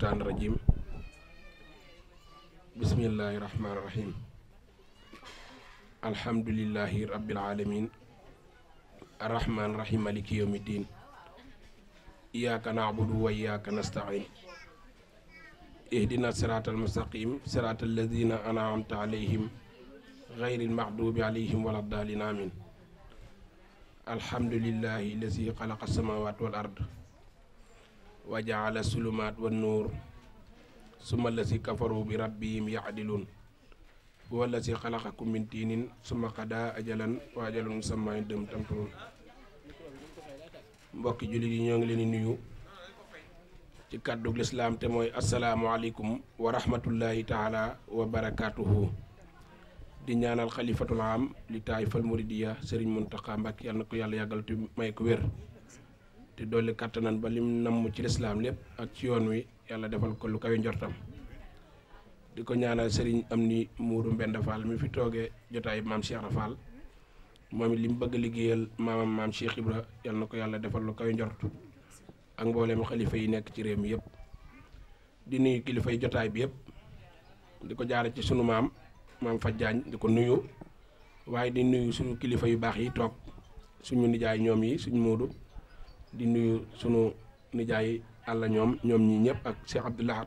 seytaani rajim bismillahi rahmaani rahim alhamdulillahi rabbil alamin arrahmaani rahim maliki yawmi din iyyaka na'budu wa iyyaka nasta'in ihdina siratal mustaqim siratal ladzina an'amta alayhim ghayril maghdubi alayhim waladdallin amin alhamdulillahi allazi khalaqa as-samawati wal ard wa ja'ala as-sulumat wan nur summa allazi kafaru bi rabbihim ya'dilun huwa allazi khalaqakum min tinin summa qada ajalan wa ajalun musamman dem tamtun mbokki jullit yi ñoo ngi leen di nuyu ci kàddug lislaam te mooy asalaamualeykum wa rahmatullahi taala wa barakatuhu di ñaanal xalifatul am li taayifal muridiya sëriñ Muntaxa Mbàkke yàlla na ko yàlla yàggal te may ko wér te dolli kàttanan ba lim namm ci lislaam lépp ak ci yoon wi yàlla defal ko lu kawe njortam di ko ñaanal sëriñ Amdi Muuru Mbenda Fall mi fi toogee jotaay maam Cheikh Fall moom it li mu bëgg a liggéeyal maam Cheikh Ibra yàlla na ko yàlla defal lu kawe njort ak mboolem xalifa yi nekk ci réew mi yëpp di nuyu kilifa yi jotaay bi yëpp di ko jaare ci sunu maam Fajjaañ di ko nuyu waaye di nuyu suñu kilifa yu baax yi toog suñu nijaay ñoom yi suñu Moodu di nuyu sunu nijaay àlla ñoom ñi ñëpp ak Cheikh Abdoulahat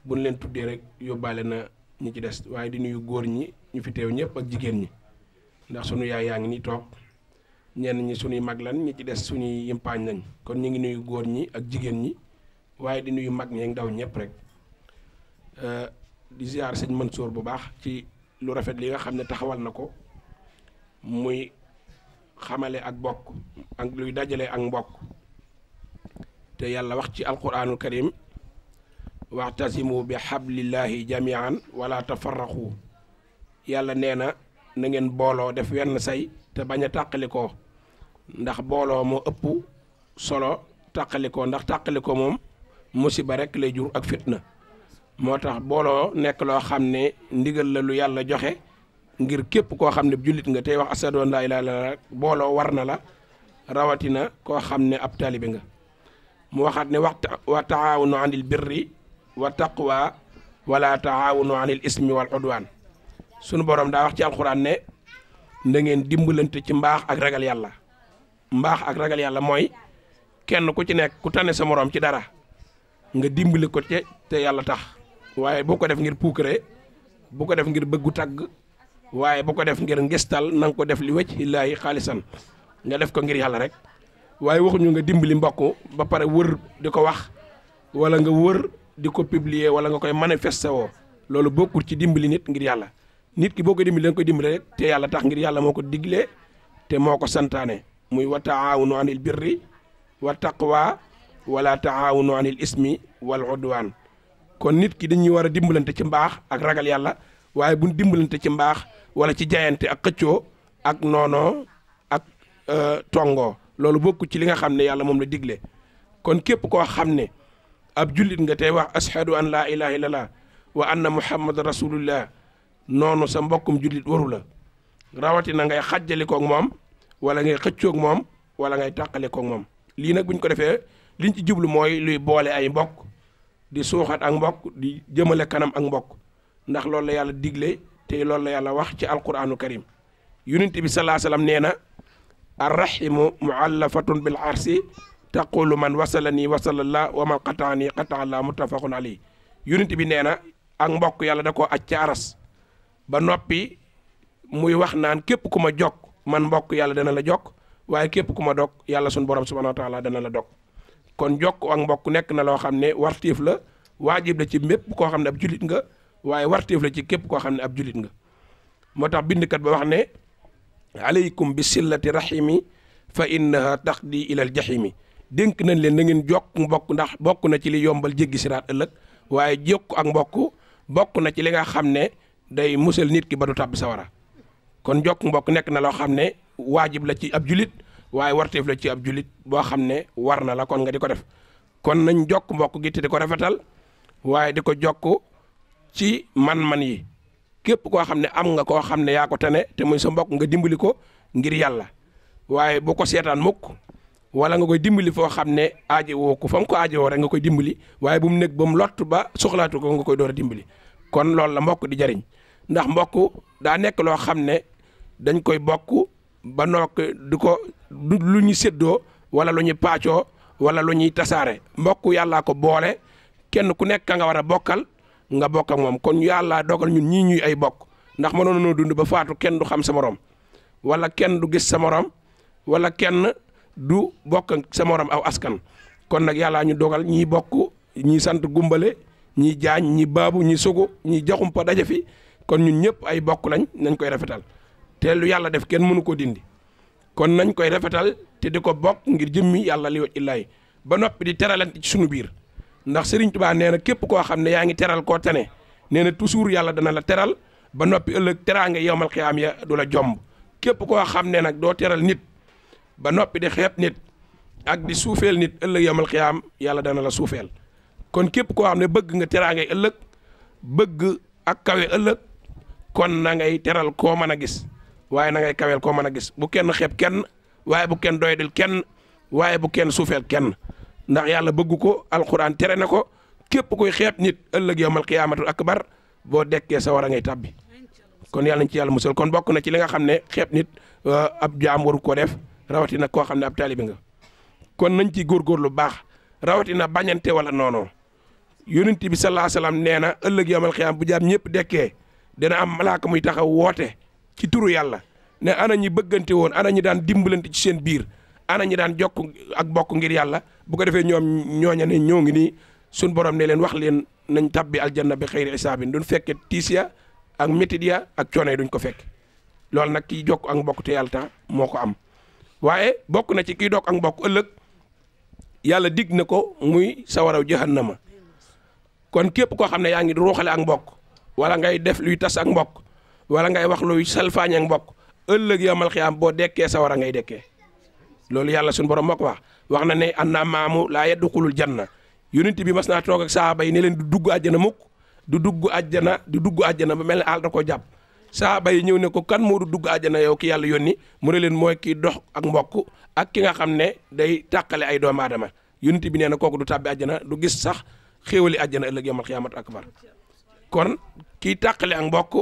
buñ leen tuddee rek yóbbaale na ñi ci des waaye di nuyu góor ñi ñu fi teew ñëpp ak jigéen ñi ndax sunu yaay yaa ngi ni toog ñenn ñi suñuy mag lan ñi ci des suñuy yimpaañ nañ kon ñu ngi nuyu góor ñi ak jigéen ñi waaye di nuyu mag ñi ak ndaw ñëpp rek di ziar sëñ Mansour bu baax ci lu rafet li nga xam ne taxawal na ko muy xamale ak bokk ak luy dajale ak mbokk te yàlla wax ci alquranul karim waxtasimu bi hablillahi jamian wala tafarraqu yàlla nee na na ngeen booloo def wenn say te bañ a tàqalikoo ndax booloo moo ëpp solo tàqalikoo ndax tàqalikoo moom musiba rek lay jur ak fitna moo tax booloo nekk loo xam ne ndigal la lu yàlla joxe ngir képp koo xam ne jullit nga tey wax ashadu an laa ilaaha illallaah booloo war na la rawatina koo xam ne ab taalibe nga mu waxaat ne wa taawunu anil birri wa taqwa wala taawunu anil ismi wal udwaan sunu borom daa wax ci alxuraan ne da ngeen dimbalante ci mbaax ak ragal yàlla mbaax ak ragal yàlla mooy kenn ku ci nekk ku tane sa moroom ci dara nga dimbali ko te yàlla tax waaye bu ko def ngir puukare bu ko def ngir bëggu tagg waaye bu ko def ngir ngistal na nga ko def li wajhillaahi xaalisan nga def ko ngir yàlla rek waaye waxuñu nga dimbali mbokk ba pare wër di ko wax wala nga wër di ko publier wala nga koy manifester woo loolu bokkul ci dimbali nit ngir yàlla nit ki boo ko dimbali da nga koy dimbali rek te yàlla tax ngir yàlla moo ko diglee te moo ko santaane muy wa taawunu anil birri wa taqwa wala taawunu anil ismi wal udwaan kon nit ki dañuy war a dimbalante ci mbaax ak ragal yàlla waaye buñ dimbalante ci mbaax wala ci jaayante ak xëccoo ak noonoo ak tongoo loolu bokku ci li nga xam ne yàlla moom la digle kon képp koo xam ne ab jullit nga tey wax ashhadu an laa ilaha illallah wa anna muhammad rasulullah noonu sa mbokkum jullit waru la rawatina ngay xàjjali koog moom wala ngay xëccoog moom wala ngay tàqale koog moom lii nag buñ ko defee liñ ci jublu mooy luy boole ay mbokk di suuxat ak mbokk di jëmale kanam ak mbokk ndax loolu la yàlla digle te loolu la yàlla wax ci alquranu karim yonent bi salaa salaam nee na arrahimu muallafatun bil arsi taqulu man wasalani wasalallah wa man qataani qataalla muttafaqun alayhi yonent bi nee na ak mbokk yàlla da koo aj ca aras ba noppi muy wax naan képp ku ma jokk man mbokk yàlla dana la jokk waaye képp ku ma dog yàlla sun borom subhanahu wa taala dana la dog kon jokk ak mbokk nekk na loo xam ne wartiif la waajib la ci mépp koo xam ne ab jullit nga waaye wartiif la ci képp koo xam ne ab jullit nga moo tax bindkat ba wax ne aleykum bi sillati rahimi fa innaha taqdi ilal jahimi dénk nañ leen na ngeen jokk mbokk ndax bokk na ci li yombal jéggi siraat ëllëg waaye jokk ak mbokk bokk na ci li nga xam ne day musal nit ki ba du tàbbi sawara kon jokk mbokk nekk na loo xam ne waajib la ci ab julit waaye warteef la ci ab julit boo xam ne war na la kon nga di ko def kon nañ jokk mbokk gi te di ko rafetal waaye di ko jokk ci man-man yi képp koo xam ne am nga koo xam ne yaa ko tane te muy sa mbokk nga dimbali ko ngir yàlla waaye bu ko seetaan mukk wala nga koy dimbali foo xam ne aajo woo ko fa mu ko aajo woo rek nga koy dimbali waaye bu mu nekk ba mu lott ba soxlaatu ko nga koy door a dimbali kon loolu la mbokk di jariñ ndax mbokk daa nekk loo xam ne dañ koy bokk ba nokk du ko lu ñu séddoo wala lu ñu paacoo wala lu ñuy tasaare mbokk yàllaa ko boole kenn ku nekk ka nga war a bokkal nga bokk ak moom kon yàllaa dogal ñun ñii ñuy ay bokk ndax mënoon noo dund ba faatu kenn du xam sa morom wala kenn du gis sa morom wala kenn du bokk ak sa morom aw askan kon nag yàllaa ñu dogal ñii bokk ñii sant gumbale ñii jaañ ñii baabu ñii sugu ñii jaxumpa daje fi kon ñun ñëpp ay bokk lañ nañ koy rafetal te lu yàlla def kenn mënu ko dindi kon nañ koy rafetal te di ko bokk ngir jëmmi yàlla li waj illaay ba noppi di teralante ci sunu biir ndax Serigne Touba nee na képp koo xam ne yaa ngi teral koo tane nee na toujours yàlla dana la teral ba noppi ëllëg teraanga yowmal xiyaam ya du la jomb képp koo xam ne nag doo teral nit ba noppi di xeeb nit ak di suufeel nit ëllëg yowmal xiyaam yàlla dana la suufeel kon képp koo xam ne bëgg nga teraangay ëllëg bëgg ak kawe ëllëg kon na ngay teral koo mën a gis waaye na ngay kaweel koo mën a gis bu kenn xeeb kenn waaye bu kenn doydil kenn waaye bu kenn suufeel kenn ndax yàlla bëgg ko alxuraan tere na ko képp koy xeeb nit ëllëg yowmal qiyaamatul akbar boo dekkee sa war a ngay tàbbi kon yàlla nañ ci yàlla musal kon bokk na ci li nga xam ne xeeb nit ab jaam waru ko def rawatina koo xam ne ab taalibi nga kon nañ ci góorgóorlu baax rawatina bañante wala noonoo yonent bi sallallahu alayhi wasallam nee na ëllëg yowmal qiyaam bu jaam ñëpp dekkee dina am malaaka muy taxaw woote ci turu yàlla ne ana ñi bëggante woon ana ñi daan dimbalante ci seen biir ana ñi daan jokk ak bokk ngir yàlla bu ko defee ñoom ñooña ne ñoo ngi nii suñ borom ne leen wax leen nañ tabbi aljanna bi xëyri isaabin duñ fekke tiis ya ak métit ya ak coono yi duñ ko fekk loolu nag kiy jokk ak mbokk te yàlla tax moo ko am waaye bokk na ci kiy dokk ak mbokk ëllëg yàlla dig na ko muy sawaraw jahannama kon képp koo xam ne yaa ngi ruuxale ak mbokk wala ngay def luy tas ak mbokk wala ngay wax luy salfaañ ak mbokk ëllëg yawmal xiyaam boo dekkee sawara ngay dekkee loolu yàlla suñu borom moo ko wax na ne anna maamu laa yadxulul janna yonent bi mas naa toog ak sahaaba yi ne leen du dugg àjjana mukk du dugg àjjana ba mel ne àll da koo jàpp sahaaba yi ñëw ne ko kan moo du dugg àjjana yow ki yàlla yónni mu ne leen mooy kii dox ak mbokk ak ki nga xam ne day tàqale ay doomu aadama yonent bi nee na kooku du tàbbi àjjana du gis sax xéewali àjjana ëllëg yawmal xiyaamatu akbar kon kii tàqale ak mbokk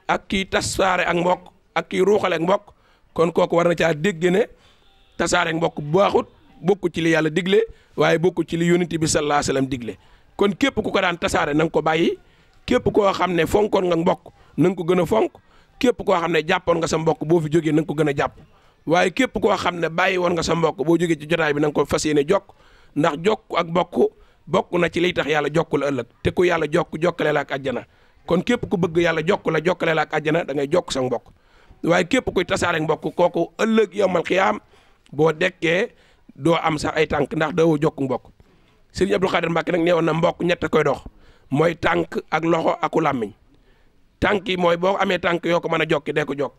ak kii tasaare ak mbokk ak kii ruuxale ak mbokk kon kooku war na caa dégg ne tasaare ak mbokk baaxut bokku ci li yàlla digle waaye bokku ci li yonent bi sallallahu alayhi wasallam digle kon képp ku ko daan tasaare na nga ko bàyyi képp koo xam ne fonkoon nga mbokk na nga ko gën a fonk képp koo xam ne jàppoon nga sa mbokk boo fi jógee na nga ko gën a jàpp waaye képp koo xam ne bàyyi woon nga sa mbokk boo jógee ci jotaay bi na nga ko fas yéene jokk ndax jokk ak bokk na ci liy tax yàlla jokk la ëllëg te ku yàlla jokkale la ak àjjana kon képp ku bëgg yàlla jokkale la ak àjjana da ngay jokk sa mbokk waaye képp kuy tasaare mbokk kooku ëllëg yawmal xiyaam boo dekkee doo am sax ay tànk ndax doo jokk mbokk Sëriñ Abdou Khadir Mbacke nag neewoon na mbokk ñett koy dox mooy tànk ak loxo aku làmmiñ tànk yi mooy boo amee tànk yoo ko mën a jokki dee ko jokk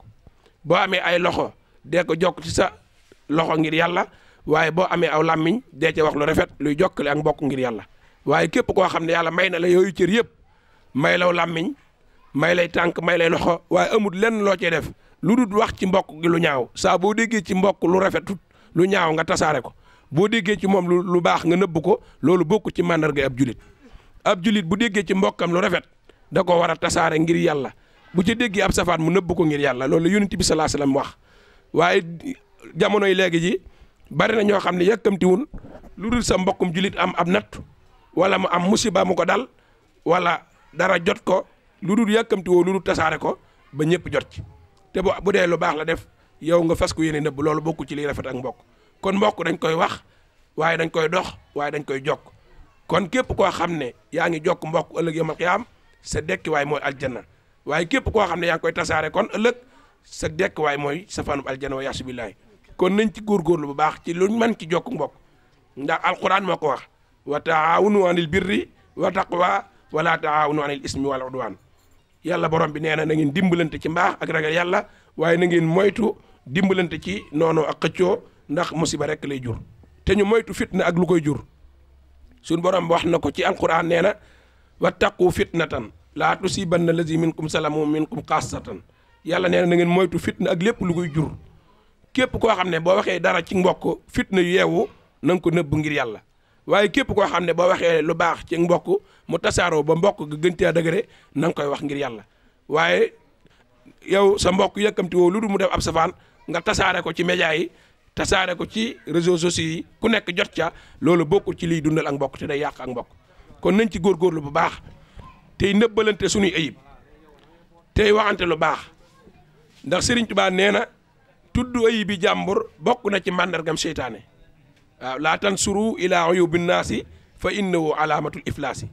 boo amee ay loxo dee ko jokk ci sa loxo ngir yàlla waaye boo amee aw làmmiñ dee ca wax lu rafet luy jokkale ak mbokk ngir yàlla waaye képp koo xam ne yàlla may na la yooyu cër yëpp may law làmmiñ may lay tànk may lay loxo waaye amul lenn loo cee def lu dul wax ci mbokk gi lu ñaaw saa boo déggee ci mbokk lu rafetut lu ñaaw nga tasaare ko boo déggee ci moom lu baax nga nëbb ko loolu bokku ci màndarga ab julit bu déggee ci mbokkam lu rafet da ko war a tasaare ngir yàlla bu ci déggee ab safaan mu nëbb ko ngir yàlla loolu la yonent bi sallallahu alayhi wasallam wax waaye jamonoy léegi ji bari na ñoo xam ne yàkkamtiwun lu dul sa mbokkum julit am ab natt wala mu am musiba mu ko dal wala dara jot ko lu dul yàkkamtiwoo lu dul tasaare ko ba ñëpp jot ci te bu dee lu baax la def yow nga fas ko yéene nëbb loolu bokku ci liy rafet ak mbokk kon mbokk dañ koy wax waaye dañ koy dox waaye dañ koy jokk kon képp koo xam ne yaa ngi jokk mbokk ëllëg yawmal qiyaam sa dekki waay mooy aljanna waaye képp koo xam ne yaa ngi koy tasaare kon ëllëg sa dekki waay mooy safaanub aljanna wa yaasu billaahi kon nañ ci góorgóorlu bu baax ci luñ mën ci jokk mbokk ndax alquran moo ko wax wa taawunu anil birri wa taqwa wala taawunu anil ismi wal udwan yàlla borom bi nee na ngeen dimbalante ci mbaax ak ragal yàlla waaye na ngeen moytu dimbalante ci noonu ak xëccoo ndax musiba rek lay jur te ñu moytu fitna ak lu koy jur suñ borom wax na ko ci alquran nee na wattaqu fitnatan laa tusibanna allazi minkum salamu minkum xaasatan yàlla nee na ngeen moytu fitna ak lépp lu koy jur képp koo xam ne boo waxee dara ci mbokk fitna yu yeewu na nga ko nëbb ngir yàlla waaye képp koo xam ne boo waxee lu baax ci mbokk mu tasaaroo ba mbokk ga gën cee dëgëre na nga koy wax ngir yàlla waaye yow sa mbokk yëkkamti woo lu dul mu def ab safaan nga tasaare ko ci média yi tasaare ko ci réseaux sociaux yi ku nekk jot ca loolu bokkul ci liy dundal ak mbokk te day yàq ak mbokk kon nañ ci góorgóorlu bu baax tey nëbbalante suñuy ayib tey waxante lu baax ndax Sëriñ Tuubaa nee na tudd ayibi jàmbur bokk na ci màndargam seytaane waaw laa tansuru ilaa uyubi naasi fa innahu alaamatul iflaasi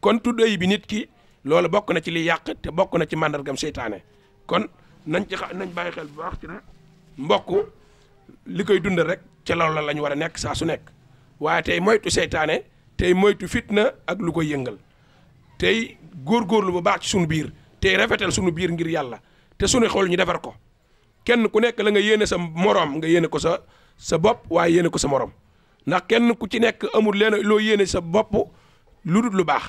kon tudd ayibi nit ki loolu bokk na ci liy yàq te bokk na ci màndargam seytaane kon nañ bàyyi xel bu baax ci na mbokk li koy dundal rek ca loolu la ñu war a nekk saa su nekk waaye tey moytu seytaane tey moytu fitna ak lu koy yëngal tey góorgóorlu bu baax ci sunu biir tey rafetal sunu biir ngir yàlla te sunu xol ñu defar ko kenn ku nekk la nga yéene sa moroom nga yéene ko sa bopp waaye yéene ko sa moroom ndax kenn ku ci nekk amul leen loo yéene sa bopp lu dul lu baax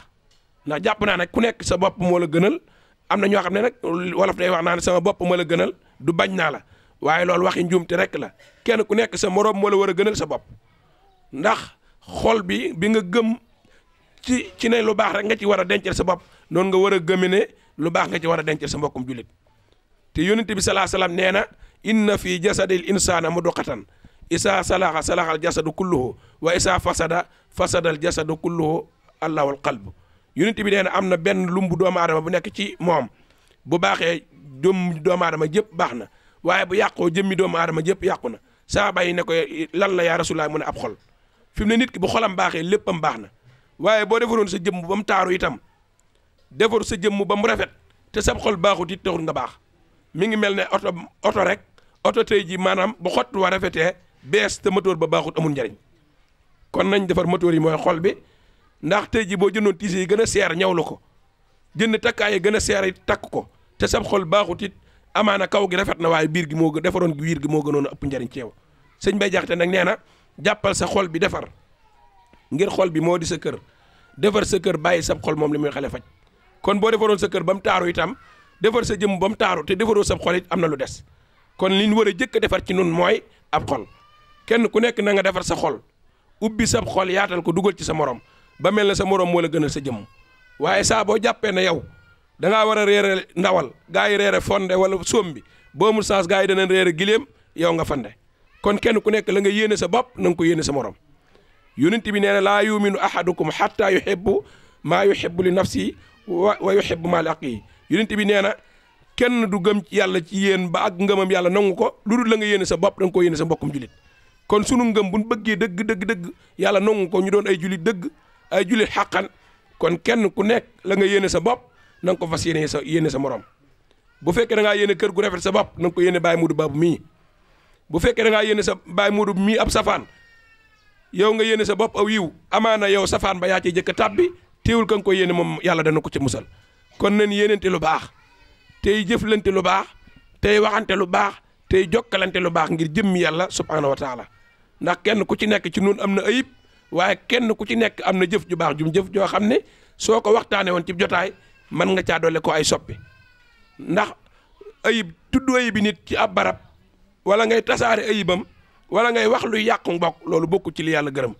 ndax jàpp naa nag ku nekk sa bopp moo la gënal am na ñoo xam ne nag wolof day wax naa ne sama bopp moo la gënal du bañ naa la waaye loolu waxi njuumte rek la kenn ku nekk sa moroom moo la war a gënal sa bopp ndax xol bi nga gëm ci ne lu baax rek nga ci war a dencal sa bopp noonu nga war a gëme ne lu baax nga ci war a dencal sa mbokkum jullit te yonent bi salaa salaam nee na inna fi jasadil insaana mudqatan isaa salaxa salaxal jasadu kulluhu wa isaa fasadal jasadu kulluhu allahul qalbu yonent bi nee na am na benn lumbu doomu aadama bu nekk ci moom bu baaxee jëmm doomu aadama jëpp baax na waaye bu yàqoo jëmmi doomu aadama jëpp yàqu na saaba yi ne ko lan la yaa rasulaay mu ne ab xol fi mu ne nit ki bu xolam baaxee léppam baax na waaye boo defaroon sa jëmm ba mu taaru itam defar sa jëmm ba mu rafet te sab xol baaxut it taxul nga baax mi ngi mel ne oto rek oto tey ji maanaam bu xott wa rafetee bees te moteur ba baaxut amul njariñ kon nañ defar moteur yi mooy xol bi ndax tey ji boo jëndoon tiise yi gën a seer ñawlu ko jënd takkaay yi gën a seer yi takk ko te sab xol baaxut it amaana kaw gi rafet na waaye biir gi moo defaroon biir gi moo gënoon a ëpp njariñ ci yow sëñ Bay Jaxate nag nee na jàppal sa xol bi defar ngir xol bi moo di sa kër defar sa kër bàyyi sab xol moom li muy xale faj kon boo defaroon sa kër ba mu taaru itam defar sa jëmm ba mu taaru te defaroo sab xol it am na lu des kon li ñu war a jëkk a defar ci nun mooy ab xol kenn ku nekk na nga defar sa xol ubbi sab xol yaatal ko dugal ci sa morom ba mel na sa morom moo la gënal sa jëmm waaye saa boo jàppee ne yow da ngaa war a reere ndawal gaa yi reere fonde wala soom bi boo amul chance gaa yi danañ reere gileem yow nga fande kon kenn ku nekk la nga yéene sa bopp na nga ko yéene sa morom yonent bi nee na laa yuminu ahadukum hatta yuhibbu maa yuhibbu li nafsi wa yuhibbu maa li axiihi yonent bi nee na kenn du gëm ci yàlla ci yéen ba ak ngëmam yàlla nangu ko lu dul la nga yéene sa bopp da nga ko yéene sa mbokkum julit kon sunu ngëm buñ bëggee dëgg yàlla nangu ko ñu doon ay julit dëgg ay julit xàqan kon kenn ku nekk la nga yéene sa bopp na nga ko fas yéene sa morom bu fekkee da ngaa yéene kër gu rafet sa bopp na nga ko yéene Baye Modou Babou mii bu fekkee da ngaa yéene sa Baye Modou mii ab safaan yow nga yéene sa bopp aw yiw amaana yow safaan ba yaa cee jëkk a tàbbi teewul ka nga ko yéene moom yàlla dana ko ci musal kon nañ yéenante lu baax tey jëflante lu baax tey waxante lu baax tey jokkalante lu baax ngir jëmmi yàlla subhaanahu wa taala ndax kenn ku ci nekk ci nun am na ayib waaye kenn ku ci nekk am na jëf ju baax jëf joo xam ne soo ko waxtaanee woon ci jotaay mën nga caa doole ko ay soppi ndax ayib tudd ayibi nit ci ab barab wala ngay tasaare ayibam wala ngay wax luy yàqu mbokk loolu bokku ci li yàlla gërëm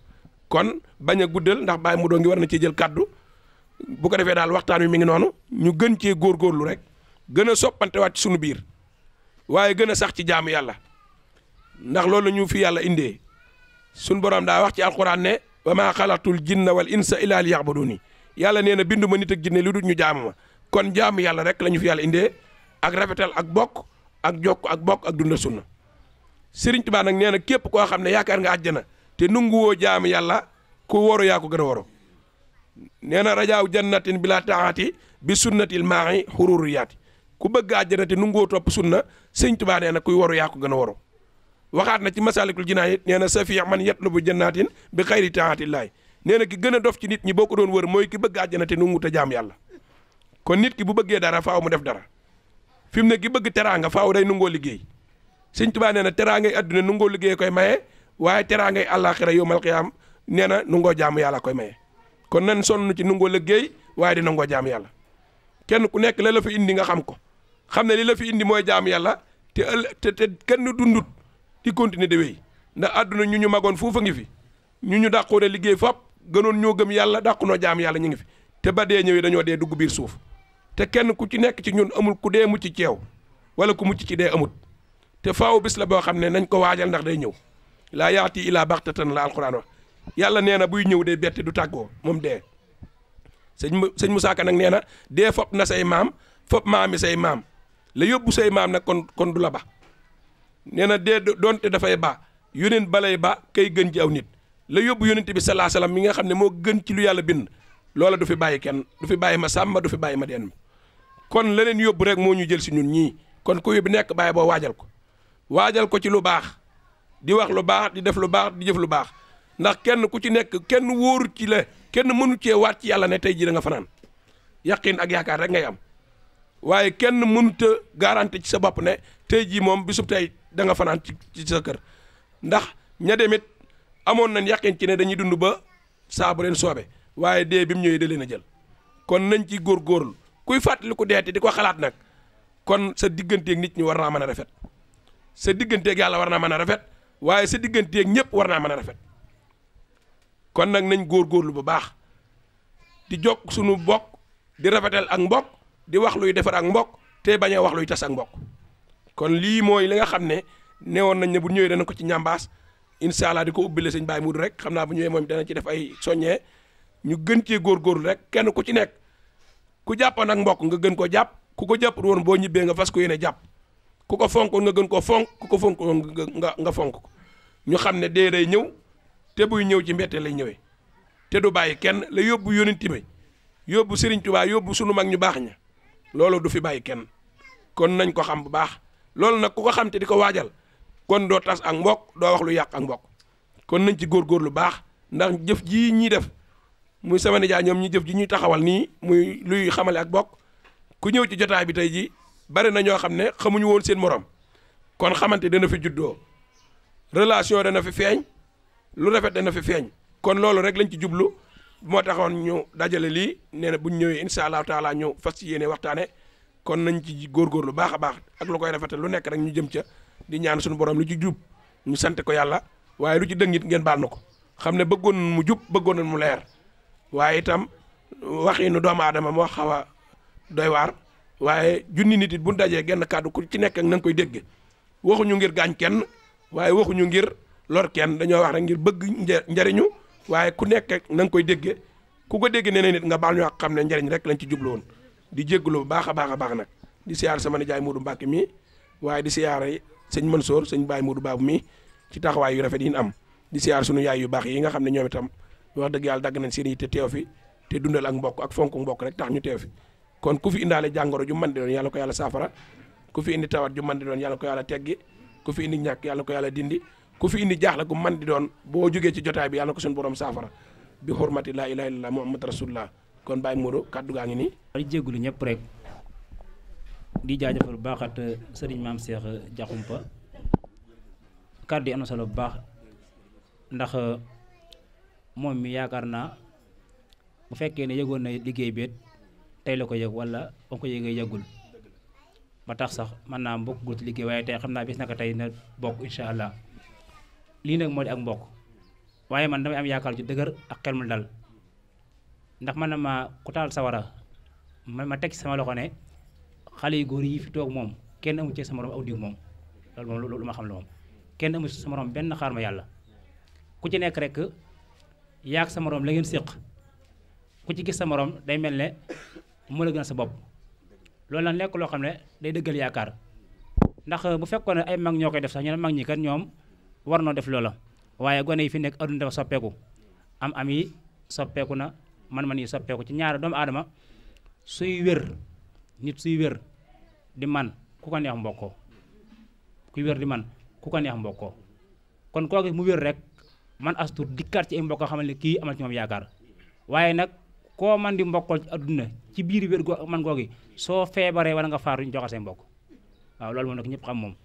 kon bañ a guddal ndax Baye Modou ngi war na ci jël kàddu bu ko defee daal waxtaan wi mi ngi noonu ñu gën cee góorgóorlu rek gën a soppante waat ci sunu biir waaye gën a sax ci jaamu yàlla ndax loolu la ñu fi yàlla indee sunu borom daa wax ci alquran ne wa maa xalaqtul jinna wal insa illa liya'buduni yàlla nee na bindu ma nit ak jinne lu dul ñu jaamu ma kon jaamu yàlla rek la ñu fi yàlla indee ak rafetal ak bokk ak jokk ak bokk ak dundal sunna Sëriñ Tuubaa nag nee na képp koo xam ne yaakaar nga àjjana te nunguwoo jaamu yàlla ku waru yaa ko gën a waru nee na rajaaw jannatin bila taati bi sunnatil maahi xururiyaati ku bëgg àjjana te nunguwoo topp sunna Sëriñ Tuubaa nee na kuy waru yaa ko gën a waru waxaat na ci masalikul jinaan it nee na safi man yatlubu jannatin bi xayri taatillahi nee na ki gën a dof ci nit ñi boo ko doon wër mooy ki bëgg àjjana te nungu te jaam yàlla kon nit ki bu bëggee dara faaw mu def dara fi mu ne ki bëgg teraanga faaw day nungoo liggéey Sëñ Tuubaa nee na teraangay adduna nungoo liggéey koy maye waaye teraangay àllaaxira yawmal qiyaam nee na nungoo jaamu yàlla koy maye kon nan sonn ci nungoo liggéey waaye di nungoo jaamu yàlla kenn ku nekk la la fi indi nga xam ko xam ne li la fi indi mooy jaamu yàlla te kenn dundut di continuer de wéy ndax àdduna ñu magoon foofa ngi fi ñu dàqoon a liggéey fop gënoon ñoo gëm yàlla dàqunoo jaam yàlla ñu ngi fi te ba dee ñëwee dañoo dee dugg biir suuf te kenn ku ci nekk ci ñun amul ku dee mucc ci yow wala ku mucc ci dee amut te faaw bis la boo xam ne nañ ko waajal ndax day ñëw laa yaati ilaa baxtatan la alquran wax yàlla nee na buy ñëw day bette du tàggoo moom dee sëñ Moussa Ka nag nee na dee fop na say maam fop maami say maam la yóbbu say maam nag kon du la ba nee na dee doonte dafay ba yónent balay ba kay gën ci aw nit la yóbbu yónent bi salaa salaam mi nga xam ne moo gën ci lu yàlla bind loola du fi bàyyi kenn du fi bàyyi ma sàmba du fi bàyyi ma den kon la leen yóbbu rek moo ñu jël si ñun ñii kon ku yóbbu nekk bàyyi boo waajal ko ci lu baax di wax lu baax di def lu baax di jëf lu baax ndax kenn ku ci nekk kenn wóoru ci la kenn mënu cee waat ci yàlla ne tey jii da nga fanaan yaqin ak yaakaar rek ngay am waaye kenn mënut a garanti ci sa bopp ne tey jii moom bisub tey da nga fanaan ci sa kër ndax ña demit amoon nañ yaqin ci ne dañuy dund ba saa bu leen soobe waaye dee bi mu ñëwee da leen a jël kon nañ ci góorgóorlu kuy fàttali ku deeti di ko xalaat nag kon sa digganteeg nit ñi war naa mën a rafet sa digganteeg yàlla war naa mën a rafet waaye sa digganteeg ñëpp war naa mën a rafet kon nag nañ góorgóorlu bu baax di jokk suñu mbokk di rafetal ak mbokk di wax luy defar ak mbokk te bañ a wax luy tas ak mbokk kon lii mooy li nga xam ne newoon nañ ne bu ñëwee dana ko ci ñambaas incha allah di ko ubbile sëñ Baye Moudou rek xam naa bu ñëwee moom dana ci def ay soññee ñu gën cee góorgóorlu rek kenn ku ci nekk ku jàppoon ak mbokk nga gën koo jàpp ku ko jàpp woon boo ñibbee nga fas ko yéene jàpp ku ko fonkoon nga gën koo fonk ku ko fonkoon nga fonk ko ñu xam ne dee day ñëw te buy ñëw ci mbette lay ñëwee te du bàyyi kenn la yóbbu yónent bi yóbbu Serigne Touba yóbbu sunu mag ñu baax ña loolu du fi bàyyi kenn kon nañ ko xam bu baax loolu nag ku ko xam te di ko waajal kon doo tas ak mbokk doo wax lu yàq ak mbokk kon nañ ci góorgóorlu baax ndax jëf ji ñuy def muy sama nijaay ñoom ñi jëf ji ñuy taxawal nii muy luy xamale ak bokk ku ñëw ci jotaay bi tey ji bari na ñoo xam ne xamuñu woon seen morom kon xamante dana fi juddoo relation dana fi feeñ lu rafet dana fi feeñ kon loolu rek lañ ci jublu moo taxoon ñu dajale lii nee na bu ñu ñëwee incha allahu taala ñu fas yéene waxtaane kon nañ ci góorgóorlu baax a baax ak lu koy rafetal lu nekk rek ñu jëm ca di ñaan suñu borom lu ci jub ñu sant ko yàlla waaye lu ci dëng it ngeen baal na ko xam ne bëggoon mu jub bëggoon mu leer waaye itam waxinu doomu aadama moo xaw a doy waar waaye junni nit it bu ñu dajee genn kàddu ku ci nekk ak na nga koy dégg waxuñu ngir gaañ kenn waaye waxuñu ngir lor kenn dañoo wax rek ngir bëgg njariñu waaye ku nekk ak na nga koy déggee ku ko dégg neneen nit nga baal ñu ak xam ne njariñ rek lañ ci jublu woon di jégglu bu baax a baax nag di siyaar sama nijaay Modou Mbacke mi waaye di siyaare sëñ Mansour sëñ Baye Modou Babou mi ci taxawaay yu rafet yi ñu am di siyaar sunu yaay yu baax yi nga xam ne ñoom itam wax dëgg yàlla dagg nañ seen yi te teew fi te dundal ak mbokk ak fonk mbokk rek tax ñu teew fi kon ku fi indaale jàngoro ju man di doon yàlla ko yàlla saafara ku fi indi tawat ju man di doon yàlla ko yàlla teggi ku fi indi ñàkk yàlla ko yàlla dindi ku fi indi jaaxle gu man di doon boo jógee ci jotaay bi yàlla ko suñu borom saafara bi xurmati laa ilaaha illallaah muhammad rasulullah kon Baye Modou kaddu gaa ngi nii di jéggulu ñëpp rek di jaajëfal bu baaxat sëriñ maam Cheikh Diakhoumpa kaddu yi am na solo bu baax ndax moom mi yaakaar naa bu fekkee ne yëgoon na liggéey bi tey la ko yëg wala ba ko yëgee yëgul ba tax sax mën naa mbokk gul ci liggéey waaye tey xam naa bis naka tey na bokk incha allah lii nag moo di ak mbokk waaye man damay am yaakaar ju dëgër ak xel mu dal ndax man na ma ku taal sawara ma teg ci sama loxo ne xale yu góor yi fi toog moom kenn amu ci sa morom aw diw moom loolu moom lu ma xam la moom kenn amu ci sa morom benn xaar ma yàlla ku ci nekk rek yaag sa morom la ngeen séq ku ci gis sa morom day mel ne moo la gën sa bopp loolu nag nekk loo xam ne day dëggal yaakaar ndax bu fekkoon ne ay mag ñoo koy def sax ñu ne mag ñi kat ñoom war noo def loola waaye gone yi fi nekk adduna dafa soppeeku am yi soppeeku na man yi soppeeku ci ñaari doomu aadama suy wér nit suy wér di man ku ko neex mbokkoo kuy wér di man ku ko neex mbokkoo kon koo gis mu wér rek man astur dikkaat ci ay mbokk xamal ne kii amal ci moom yaakaar waaye nag koo man di mbokkool ci adduna ci biir wér go man googi soo feebaree wala nga faatu ñu joxe say mbokk waaw loolu moom nag ñëpp xam moom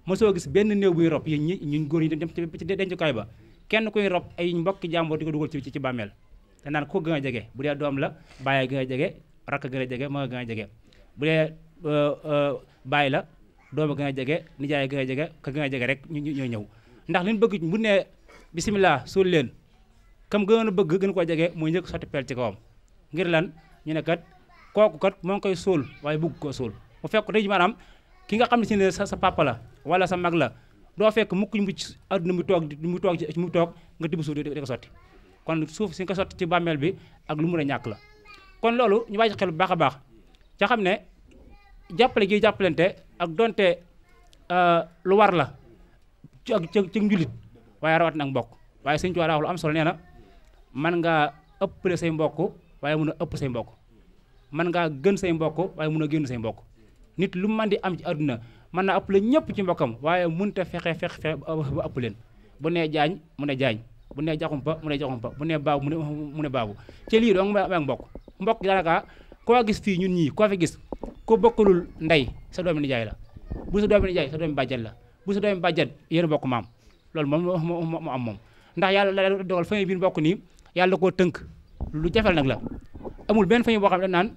mosoo gis benn néew buy rob yéen ñi ñun góor ñi dem ci dencukaay ba kenn kuy rob ay mbokki jàmbur di ko dugal ci bàmmeel te naan ko gën a jege bu dee doom la bàyyi gën a jege rakk gën a jege ma gën a jege bu dee bàyyi la dooma gën a jege nijaay gën a jege ka gën a jege rek ñu ñëw ndax li ñu bëgg bu ne bisimilah suul leen kam gën a bëgg gën koo jege mooy njëkk sotti peel ci kawam ngir lan ñu ne kat kooku kat moo ngi koy suul waaye bëgg koo suul bu fekk tey maanaam ki nga xam ne si ne sa papa la wala sa mag la doo fekk mukk ñu mucc àdduna mu toog nga tibb suuf di ko sotti kon suuf si nga ko sotti ci bàmmeel bi ak lu mun a ñàkk la kon loolu ñu bàyyi xel bu baax a baax ca xam ne jàppale gi jàppalante ak donte lu war la ci njulit waaye rawat nag mbokk waaye Sëñ Tuubaa wax lu am solo nee na man ngaa ëppale say mbokk waaye mun a ëpp say mbokk man ngaa gën say mbokk waaye mun a génn say mbokk nit lu man di am ci àdduna mën naa ëpp la ñëpp ci mbokkam waaye mënut a fexe ba ëpp leen bu nee jaañ mu ne jaañ bu nee jaxumpa mu ne jaxumpa bu nee baabu mu ne baabu ci lii doo nga ak mbokk daanaka koo gis fii ñun ñii koo fi gis ko bokkalul ndey sa doomi nijaay la bu sa doomi nijaay sa doomi bàjjan la bu sa doomi bàjjan yéen bokk maam loolu moom am moom ndax yàlla la dogal famille bi bokk nii yàlla koo tënk lu jafel nag la amul benn famille boo xam ne naan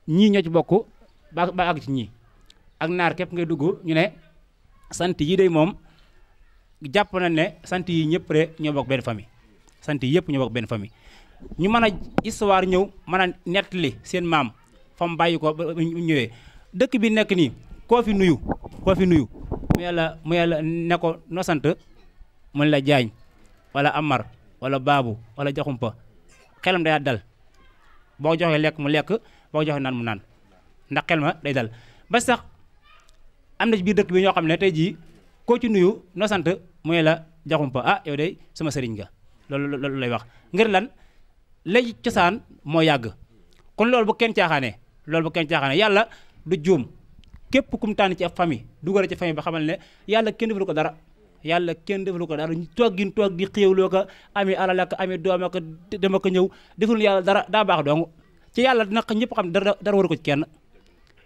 ñii ñoo ci bokk ba àgg ci ñii ak naar képp ngay dugg ñu ne sant yi day moom jàpp na ne sant yi ñëpp rek ñoo bokk benn famille sant yi yëpp ñoo bokk benn famille ñu mën a histoire ñëw mën a nettali seen maam fa mu bàyyi ko ba ñëwee dëkk bi nekk nii koo fi nuyu mu yàlla ne ko no sant mu la jaañ wala amar wala baabu wala jaxumpa xelam day dal boo joxee lekk mu lekk boo joxee naan mu naan ndax xel ma day dal ba sax am na ci biir dëkk bi ñoo xam ne tey jii koo ci nuyu no sant mooy la jaxumpa ah yow de sama sëriñ nga loolu lay wax ngir lan lay cosaan moo yàgg kon loolu bu kenn caaxaanee yàlla du juum képp kum tànn ci ab famille dugal ci famille ba xamal ne yàlla kenn defalu ko dara ñu toog di xéewloo ko amee alal ak amee doom ak dama ko ñëw deful yàlla dara daa baax dong ci yàlla dina ñëpp xam dara waru ko ci kenn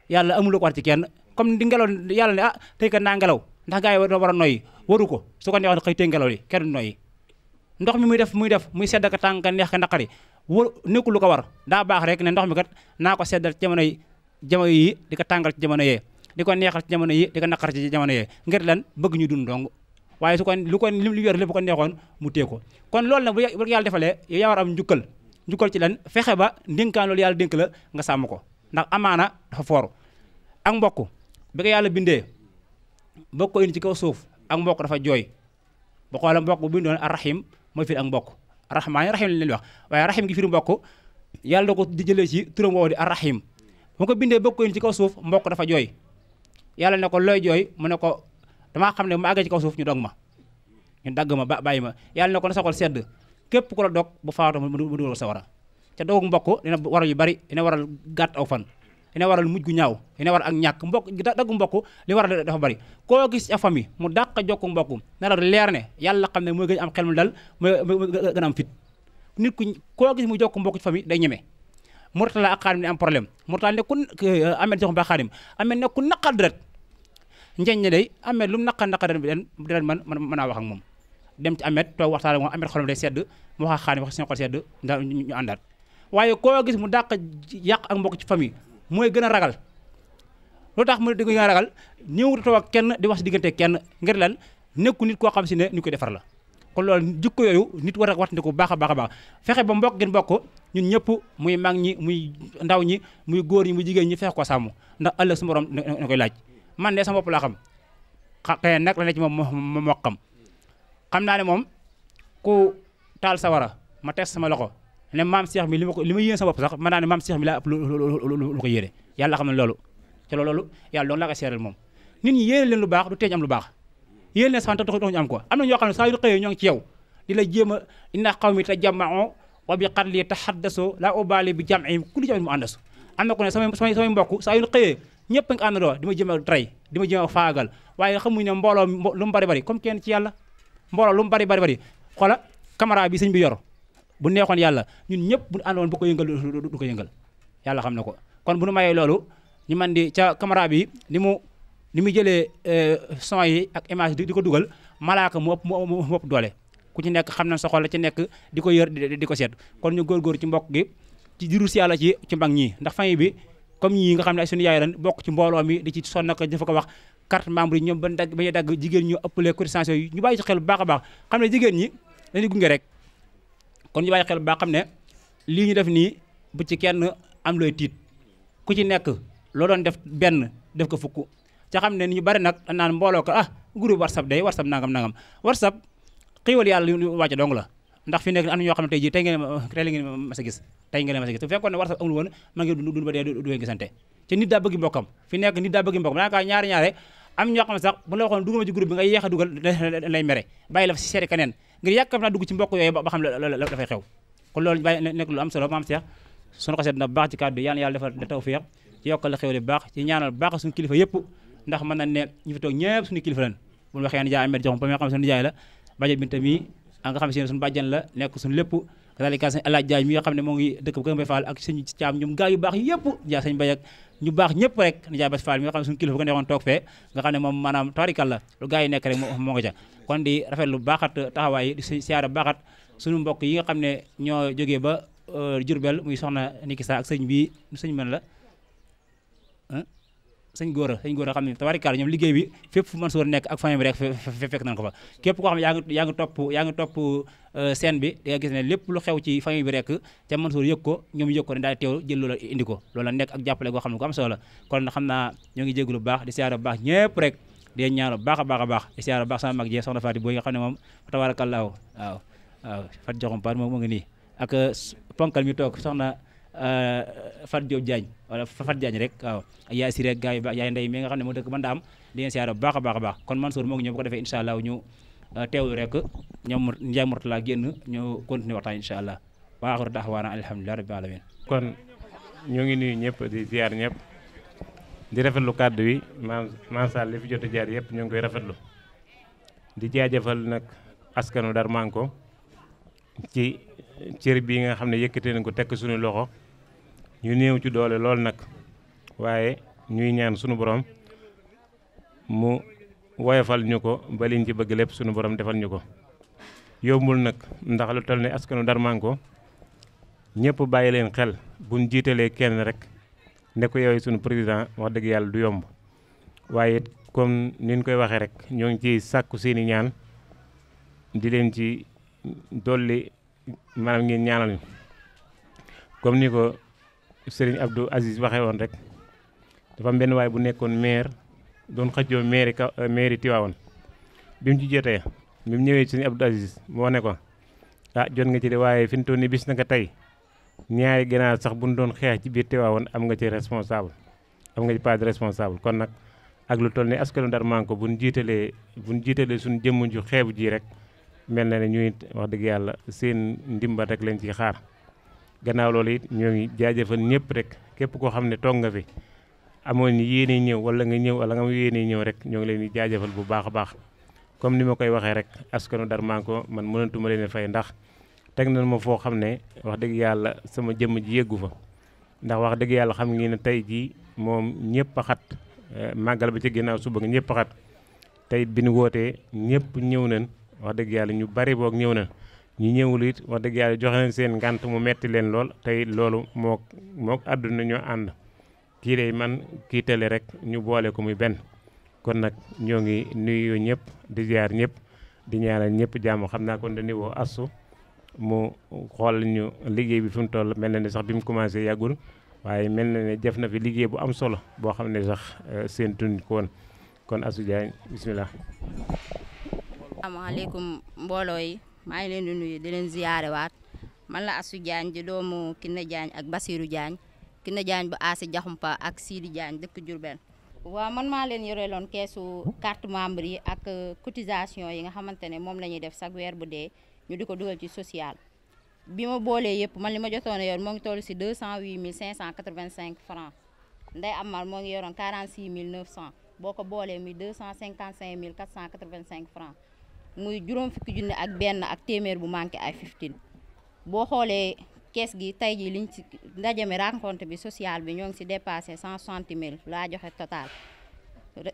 yàlla amul lu ko war ci kenn comme di ngelaw yàlla ne tey kat naa ngelaw ndax gars yi war a noyyi waru ko su ko neexoon xëy tey ngelaw li kenn du noyyi ndox mi muy def muy sedd ka tàng ka neex ka naqari nekkul lu ko war daa baax rek ne ndox mi kat naa ko seddal ci jamono yi di ko tàngal ci jamono yee di ko neexal ci jamono yi di ko naqar ci jamono yee ngir lan bëgg ñu dund dong waaye su ko li yor lépp bu ko neexoon mu tee ko kon loolu nag bu yàlla defalee yow yaa war am njukkal ci lan fexe ba ndénkaan loolu yàlla dénk la nga sàmm ko ndax amaana dafa foor ak mbokk bi ko yàlla bindee bokk ko indi ci kaw suuf ak mbokk dafa jooy ba xoola mbokk bu bindoon arrahim mooy firi ak mbokk arrahmaan rahim lañ leen wax waaye rahim gi firi mbokk yàlla da ko di jëlee ci turam woowu di arrahim bu ko bindee bokk ko indi ci kaw suuf mbokk dafa jooy yàlla ne ko looy jooy mu ne ko damaa xam ne ma àggee ci kaw suuf ñu dog ma ñu dagg ma bàyyi ma yàlla ne ko na sa xol sedd képp ku la dog bu faatoo mu dugal sa wara te dogu mbokk dina waral yu bari dina waral gàtt aw fan dina waral mujj gu ñaaw dina waral ak ñàkk daggu mbokk li waral dafa bari koo gis ci famille mu dàq jokku mbokk na la leer ne yàlla xam ne mooy gën am xel mu dal mooy gën a am fit nit ku koo gis mu jokku mbokk ci famille day ñeme Murtala ak Xaadim ni am problème Murtala ne ku Ahmed jox ba Xaadim Ahmed ne ku naqal deret njeñ ne day Ahmed lu mu naqal deret bi den mën naa wax ak moom dem ci Ahmed toog waxtaan ak moom Ahmed xolam day sedd mu wax ak Xaadim wax seen xol sedd ndax ñu àndaat waaye koo gis mu dàq yàq ak mbokk ci famille mooy gën a ragal lu tax mu di gën a ragal ñëw toog ak kenn di wax si diggante kenn ngir lan nekku nit koo xam si ne ñu koy defar la kon loolu jikko yooyu nit war a watandi ko baax a baax fexe ba mbokk gën bokk ñun ñëpp muy mag ñi muy ndaw ñi muy góor ñi muy jigéen ñi fexe ko sàmm ndax ëllëg su borom na koy laaj man de sama bopp laa xam xëy nag la ne ci moom moo xam naa ne moom ku taal sawara ma teg sama loxo ne maam Cheikh mi li ma yéene sa bopp sax mën naa ne maam Cheikh mi laa ëpp lu ko yéene yàlla xam ne loolu te loolu yàlla doon laa ko seeral moom nit ñi yéene leen lu baax du teeñ am lu baax yéene leen sax tax ñu am ko am na ñoo xam ne saa yu xëyee ñoo ngi ci yow di la jéem a inna qawmi tajama'u wa bi qatli tahaddasu la ubali bi jam'ihim kulli jam'in mu àndasu am na ko ne samay mbokk saa yu xëyee ñëpp nga àndandoo di ma jéem a tray di ma jéem a faagal waaye xamuñ ne mbooloo lu mu bari comme kenn ci yàlla mbooloo lu mu bari xoola caméra bi sëñ bi yor bu neexoon yàlla ñun ñëpp bu àndoon bu ko yëngal du ko yëngal yàlla xam na ko kon bu nu mayee loolu ñu man di ca caméra bi ni muy jëlee son yi ak image di ko dugal malaaka mu ëpp doole ku ci nekk xam na sa xol la ci nekk di ko yër di ko seet kon ñu góorgóor ci mbokk gi ci diru si yàlla ci mag ñii ndax famille bi comme ñii nga xam ne ay suñu yaay ren bokk ci mbooloo mi di ci sonn ak dafa ko wax carte membre yi ñoom bañ a dagg jigéen ñu ëppale cotisation yi ñu bàyyi ci xel bu baax a baax xam ne jigéen ñi dañuy gunge rek kon ñu bàyyi xel bu baax xam ne lii ñu def nii bu ci kenn am looy tiit ku ci nekk loo doon def benn def ko fukk ca xam ne ni ñu bari nag naan mbooloo ko groupe WhatsApp day WhatsApp nangam WhatsApp xiiwal yàlla lu wàcce dong la ndax fi nekk am na ñoo xam ne tey jii tey ngeen mas a gis su fekkoon ne WhatsApp amul woon ma ngeen dund ba dee du gisante te nit daa bëgg mbokkam fi nekk nit daa bëgg mbokkam daanaka ñaare am ñoo xam ne sax bu la waxoon dugg ma ci groupe bi nga yéex a dugal lay mere bàyyi la fa si seere keneen ngir yàkkam naa dugg ci mbokk yooyu ba xam la dafay xew kon loolu bàyyi nekk lu am solo maam Cheikh sunu xaseet na baax ci kàddu yàlla defal tawfiix ci yokkal la xew li baax ci ñaanal baax suñu kilifa yëpp ndax mën nañ ne ñu fi toog ñëpp suñu kilifa lan bu ñu waxee nijaay Ahmed Diakhoumpa mi nga xam ne suñu nijaay la bàjjen Binta mi nga xam ne suñu bàjjen la nekk suñu lépp dalika sëñ Alaaj Jaay mi nga xam ne moo ngi dëkk bu Kër Mbay Fall ak sëñ Caam ñoom gaa yu baax yëpp jaa sëñ Bay ak ñu baax ñëpp rek nijaay Bas Fall mi nga xam ne suñu kilifa ko neexoon toog fee nga xam ne moom maanaam tawarikal la lu gaa yi nekk rek moo nga ca kon di rafet lu baaxat taxawaay di siyaara baaxat suñu mbokk yi nga xam ne ñoo jógee ba Jurbel muy soxna Niki Sa ak sëñ bi sëñ mën la sëñ góor a xam ne tabarikaal ñoom liggéey bi fépp fu Mansour nekk ak famille bi rek fekk nañ ko fa képp koo xam ne yaa ngi topp scène bi di nga gis ne lépp lu xew ci famille bi rek te Mansour yëg ko ñoom yëg ko ne daal teew jël loola indi ko loola nekk ak jàppale goo xam ne ko am solo la kon xam naa ñoo ngi jégalu baax di siyaara baax ñëpp rek di ñaanu baax a baax di siyaara baax sama mag jee soxna Fatou Boy nga xam ne moom tabarakallaahu waaw Fat Diakhoumpa moom moo ngi nii ak ponkal mi toog soxna Fat Diop Diagne wala Fat Diagne rek waaw yaay si rek gars yi ba yaay ndey mi nga xam ne moo dëkk mën daa am di leen siyaara bu baax a baax kon Mansour moo ngi ñëw bu ko defee incha allah ñu teewlu rek ñoom Ndiaye Mourtala génn ñu continuer waxtaan incha allah wa axiru da'waana alhamdulilah rabbil alamin kon ñoo ngi nuyu ñëpp di ziar ñëpp di rafetlu kàddu yi maam Sall li fi jot a jaar yëpp ñoo ngi koy rafetlu di jaajëfal nag askanu Darmanko ci cër bii nga xam ne yëkkatee nañ ko tekk suñu loxo ñu néew ci doole lool nag waaye ñuy ñaan suñu borom mu woyofal ñu ko ba liñ ci bëgg lépp suñu borom defal ñu ko yombul nag ndax lu toll ne askanu Darmanko ñëpp bàyyi leen xel buñ jiitalee kenn rek ne ko yow suñu président wax dëgg yàlla du yomb waaye it comme niñ koy waxee rek ñoo ngi ciy sàkku seeni ñaan di leen ci dolli maanaam ngeen ñaanal ñu comme ni ko Serigne Abdou Aziz waxee woon rek dafa am benn waay bu nekkoon maire doon xëccoo mairie Tivaouane bi mu ci jotee bi mu ñëwee Serigne Abdou Aziz moo ne ko jot nga ci de waaye fi mu toll nii bis na nga tey ñaari gànnaar sax bu ñu doon xeex ci biir Tivaouane am nga ci responsable am nga ci pas de responsable kon nag ak lu toll ni askanu Darmanko bu ñu jiitalee suñu jëmm ju xeebu ji rek mel na ne ñuy wax dëgg yàlla seen ndimbal rek lañ ciy xaar gannaaw loolu it ñoo ngi jaajëfal ñëpp rek képp koo xam ne toog nga fi amoon ni yéene ñëw wala nga ñëw wala nga am yéene ñëw rek ñoo ngi leen di jaajëfal bu baax a baax comme ni ma koy waxee rek askanu Darmanko man mënatuma leen fay ndax teg nañ ma foo xam ne wax dëgg yàlla sama jëmm ji yeggu fa ndax wax dëgg yàlla xam ngeen ne tey jii moom ñëpp a xat màggal ba ci ginnaaw suba nga ñëpp a xat tey bi ñu wootee ñëpp ñëw nañ wax dëgg yàlla ñu bari boog ñëw na ñu ñëwul it wax dëgg yàlla joxe nañ seen ngànt mu metti leen lool tey loolu mook àdduna ñoo ànd kii day man kii tele rek ñu boole ko muy benn kon nag ñoo ngi nuyu ñëpp di ziar ñëpp di ñaanal ñëpp jàmm xam naa kon dañuy woo Assu mu xool ñu liggéey bi fi mu toll mel na ne sax bi mu commencé yàggul waaye mel na ne def na fi liggéey bu am solo boo xam ne sax seen tun ko woon kon Assu Diagne bismillah. asalaamaaleykum mbooloo yi maa ngi leen di nuyu di leen ziyaare waat man la Assu Diagne di doomu Kiné Diagne ak Basirou Diagne Kiné Diagne bu Asi Diakhoumpa ak Sidi Diagne dëkk Diourbel. waaw man maa leen yoreeloon keesu carte membre yi ak cotisation yi nga xamante ne moom la ñuy def chaque weer bu dee ñu di ko dugal ci social bi ma boolee yëpp man li ma jotoon a yor moo ngi toll si 208 585 francs Ndeye Amar moo ngi yoroon 46 900 boo ko boolee muy 255 485 francs muy juróom fukki junne ak benn ak téeméer bu manqué ay 15 boo xoolee kees gi tey jii liñ ci ndaje mi rencontre bi social bi ñoo ngi si dépassé 160 000 laa joxe total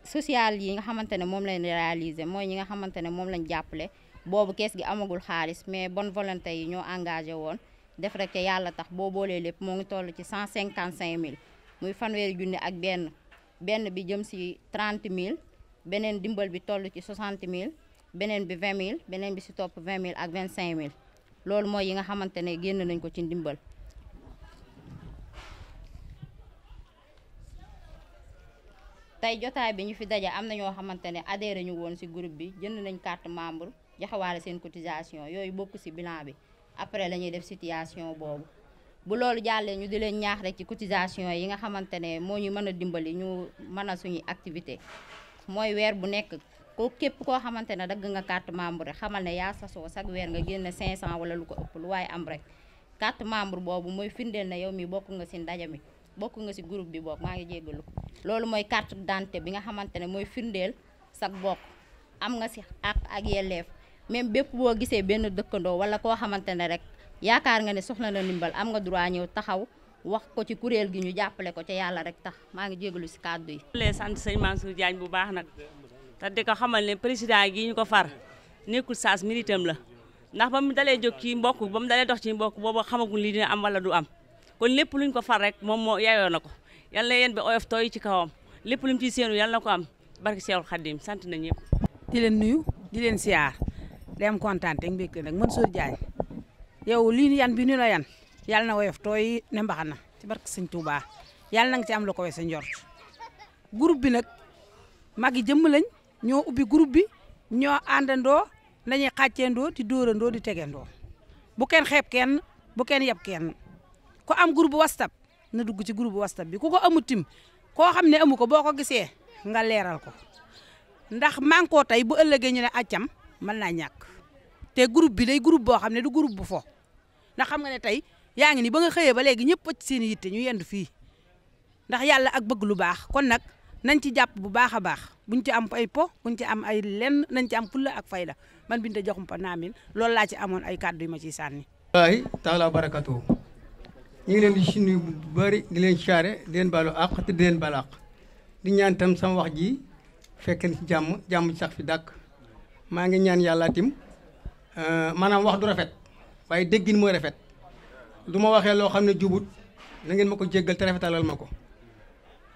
social yi nga xamante ne moom lañ réalisé mooy ñi nga xamante ne moom lañ jàppale boobu kees gi amagul xaalis mais bonne volonté yi ñoo engagé woon def rek te yàlla tax boo boolee lépp moo ngi toll ci 155 000 muy fanweeri junne ak benn bi jëm si 30 000 beneen dimbal bi toll ci 60 000 beneen bi 20 000 beneen bi si topp 20 000 ak 25 000 loolu mooy yi nga xamante ne génn nañ ko ci ndimbal. tey jotaay bi ñu fi daje am na ñoo xamante ne adhéré ñu woon ci groupe bi jënd nañ carte membre joxewaale seen cotisation yooyu bokk ci bilan bi après la ñuy def situation boobu. bu loolu jàllee ñu di leen ñaax rek ci cotisation yi nga xamante ne moo ñu mën a dimbali ñu mën a suñuy activité mooy weer bu nekk ko képp koo xamante ne dagg nga carte membre rek xamal ne yaa sasoo chaque weer nga génne 500 wala lu ko ëpp lu waaye am rek carte membre boobu mooy firndeel na yow mi bokk nga ci ndaje mi bokk nga ci groupe bi bokk maa ngi jéggalu loolu mooy carte d'identité bi nga xamante ne mooy firndeel sag bokk am nga ci ak yelleef même bépp boo gisee benn dëkkandoo wala koo xamante ne rek yaakaar nga ne soxla na ndimbal am nga droit ñëw taxaw wax ko ci kuréel gi ñu jàppale ko ca yàlla rek tax maa ngi jégalu ci kàddu yi. lee sant sëñ Mansour Diagne bu baax nag te di ko xamal ne président gi ñu ko far nekkul saas méritam la ndax ba mu dalee jóg ci mbokk ba mu dalee dox ci mbokk boobu xamagul lii dina am wala du am kon lépp luñ ko far rek moom moo yayoo na ko yal na yéen bi oyof tooy ci kawam lépp lu mu ciy séenu yal na ko am barke Seexul Xaddim sant na ñëpp. di leen nuyu di leen siyaar dem kontaan te mbégte nag Mansour Diagne yow lii yan bi ñu la yan yàlla na woyof tooy ne mbaxana ci barke Sëñ Tuubaa yàlla na nga ci am lu ko we sa njort groupe bi nag mag yi jëmm lañ ñoo ubbi groupe bi ñoo àndandoo dañuy xàcceendoo di dóorandoo di tegendoo bu kenn xeeb kenn bu kenn yeb kenn ku am groupe WhatsApp na dugg ci groupe WhatsApp bi ku ko amut tim koo xam ne amu ko boo ko gisee nga leeral ko ndax man koo tey bu ëllëgee ñu ne accam mën naa ñàkk te groupe bi day groupe boo xam ne du groupe bu fo ndax xam nga ne tey yaa ngi ni ba nga xëyee ba léegi ñëpp ci seen yitte ñu yendu fii ndax yàlla ak bëgg lu baax kon nag nañ ci jàpp bu baax a baax buñ ci am ay po buñ ci am ay lenn nañ ci am fulla ak fayda man Binta Diakhoumpa Namine loolu laa ci amoon ay kàddu yu ma ciy sànni. wallaahi taala barakatu ñu ngi leen di si nuyu bu bëri di leen siyaare di leen baalu àq te di leen baal àq di ñaan tam sama wax ji fekk na ci jàmm sax fi dàkk maa ngi ñaan yàlla tim maanaam wax du rafet waaye déggin mooy rafet du ma waxee loo xam ne jubut na ngeen ma ko jéggal te rafetalal ma ko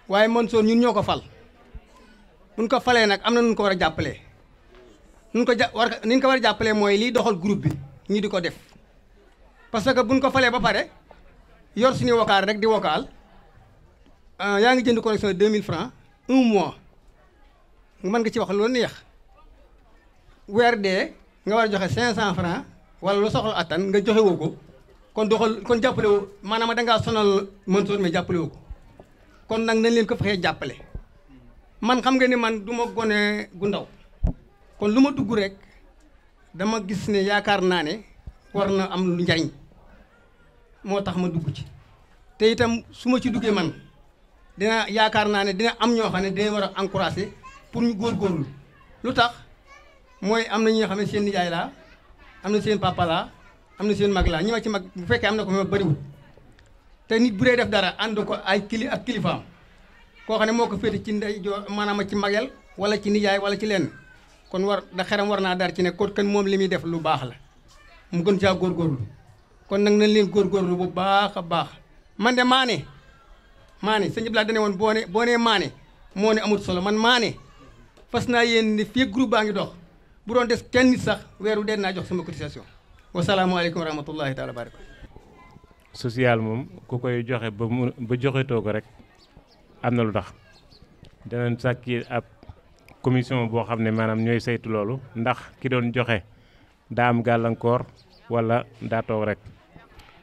waaye Mansour ñun ñoo ko fal buñ ko falee nag am na nu ko war a jàppalee ni ñu ko war a jàppalee mooy liy doxal groupe bi ñu di ko def parce que buñ ko falee ba pare yor suñu vocal rek di vocal yaa ngi jënd connexion 2000 francs un mois mën nga ci wax loolu neex weer dee nga war a joxe 500 francs wala lu soxla attan nga joxe woo ko kon doxal kon jàppale woo maanaam dangaa sonal Mansour mais jàppale woo ko kon nag nañ leen ko fexee jàppale man xam nga ni man du ma gone gu ndaw kon lu ma dugg rek dama gis ne yaakaar naa ne war na am lu njariñ moo tax ma dugg ci te itam su ma ci duggee man dina yaakaar naa ne dina am ñoo xam ne dina war a encourager pour ñu góorgóorlu lu tax mooy am na ñi nga xam ne seen nijaay laa am na seen papa laa am na seen mag laa ñi ma ci mag bu fekkee am na ko ma bëriwul te nit bu dee def dara ànd ko ay ak kilifaam koo xam ne moo ko féete ci ndey joo maanaam ci magel wala ci nijaay wala ci lenn kon war da xeram war naa dar ci ne kon moom li muy def lu baax la mu gën caa góorgóorlu kon nag nañ leen góorgóorlu bu baax a baax man de maane sëñ Ibrahima dane woon boo nee maane moo ne amul solo man maane fas naa yéen ni fii groupe baa ngi dox bu doon des kenn nit sax weeru dee naa jox sama cotisation wasalaamaaleykum wa rahmatullahi taala barakatu social moom ku koy joxe ba joxetoo ko rek am na lu tax danañ sàkki ab commission boo xam ne maanaam ñooy saytu loolu ndax ki doon joxe daa am gàllankoor wala daa toog rek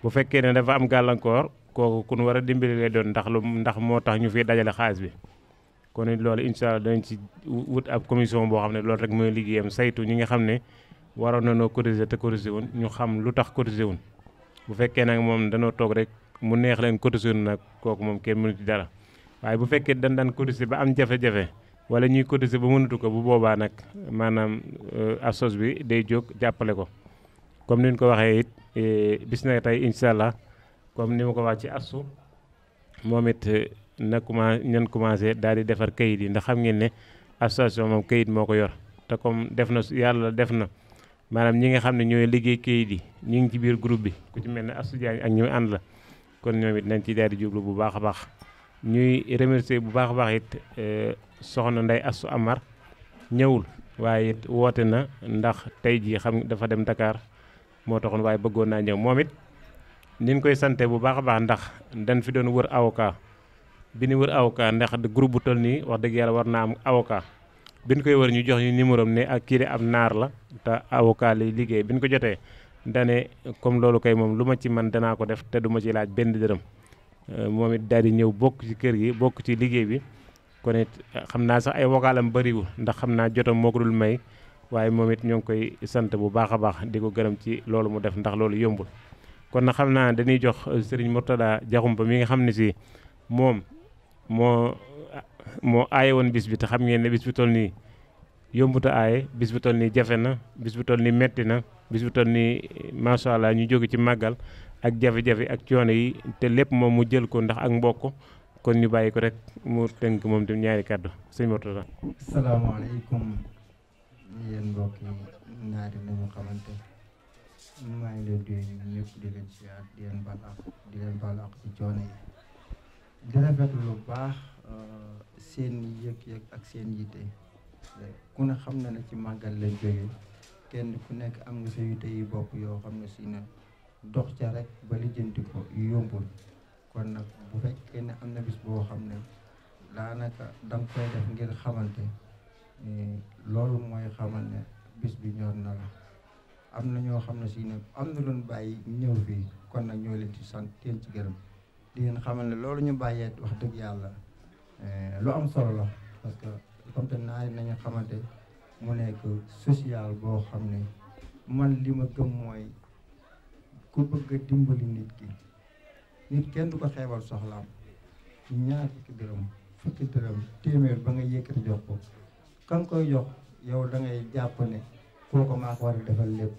bu fekkee ne dafa am gàllankoor kooku kun war a dimbali lay doon ndax moo tax ñu fi dajale xaalis bi kon loolu incha allah danañ ci wut ab commission boo xam ne loolu rek mooy liggéeyam saytu ñi nga xam ne waroon nañoo cotiser te cotiser wuñ ñu xam lu tax cotiser wuñ bu fekkee nag moom danoo toog rek mu neex leen cotiser wuñ nag kooku moom kenn mënu ci dara waaye bu fekkee dañ daan cotiser ba am jafe-jafe wala ñuy cotiser ba mënatu ko bu boobaa nag maanaam assos bi day jóg jàppale ko comme ni ñu ko waxee it bis na tey incha allah comme ni ma ko wax ci assu moom it na commencé daal di defar kayit yi ndax xam ngeen ne association moom kayit moo ko yor te comme def na yàlla def na maanaam ñi nga xam ne ñooy liggéey kayit yi ñu ngi ci biir groupe bi ku ci mel ne Astou Diagne ak ñi mu ànd la kon ñoom it nañ ci daal di jublu bu baax a baax ñuy remercier bu baax a baax it soxna Ndeye Astou Amar ñëwul waaye it woote na ndax tey jii xam dafa dem Dakar moo taxoon waaye bëggoon naa ñëw moom it niñ koy sante bu baax a baax ndax dañ fi doon wër avocat bi ñu wër avocat ndax groupe bu toll nii wax dëgg yàlla war naa am avocat bi ñu koy wër ñu jox ñu numéro am ne ak kii de ab naar la te avocat lay liggéey bi ñu ko jotee dane comme loolu kay moom lu ma ci man danaa ko def te du ma ci laaj benn dërëm moom it daal di ñëw bokk ci kër gi bokk ci liggéey bi kon it xam naa sax ay vocalam bëriwul ndax xam naa jotam moo ko dul may waaye moom it ñoo ngi koy sant bu baax a baax di ko gërëm ci loolu mu def ndax loolu yombul. kon nag xam naa dañuy jox Serigne Mourtada Diakhoumpa mi nga xam ne si moom moo aaye woon bis bi te xam ngeen ne bis bi toll nii yombuta aaye bis bi toll nii jafe na bis bi toll nii metti na bis bi toll nii macha allah ñu jóge ci màggal ak jafe-jafe ak coono yi te lépp moom mu jël ko ndax ak mbokk kon ñu bàyyi ko rek mu tënk moom tam ñaari kàddu sëñ Mourtada. asalaamaaleykum yéen mbokk yi ñaari nañu xamante maa ngi leen di nuyu ñëpp di leen siyaar di leen baal ak ci coono yi di rafetlu lu baax seen yëg-yëg ak seen yitte ku ne xam na ne ci màggal lañ jógee kenn ku nekk am nga sa yitte yi bopp yoo xam ne si ne dox ca rek ba lijjanti ko yombul kon nag bu fekkee ne am na bis boo xam ne daanaka danga koy def ngir xamante loolu mooy xamal ne bis bi ñor na la am na ñoo xam ne si ne am na loon bàyyi ñëw fii kon nag ñoo leen ci sant teen ci gërëm di leen xamal ne loolu ñu bàyyee wax dëgg yàlla lu am solo la parce que comme te naari nañu xamante mu nekk social boo xam ne man li ma gëm mooy ku bëgg a dimbali nit ki nit kenn du ko xeebal soxlaam ñaar fukki dërëm téeméer ba nga yëkkati jox ko kan koy jox yow da ngay jàpp ne kooko maa ko war a defal lépp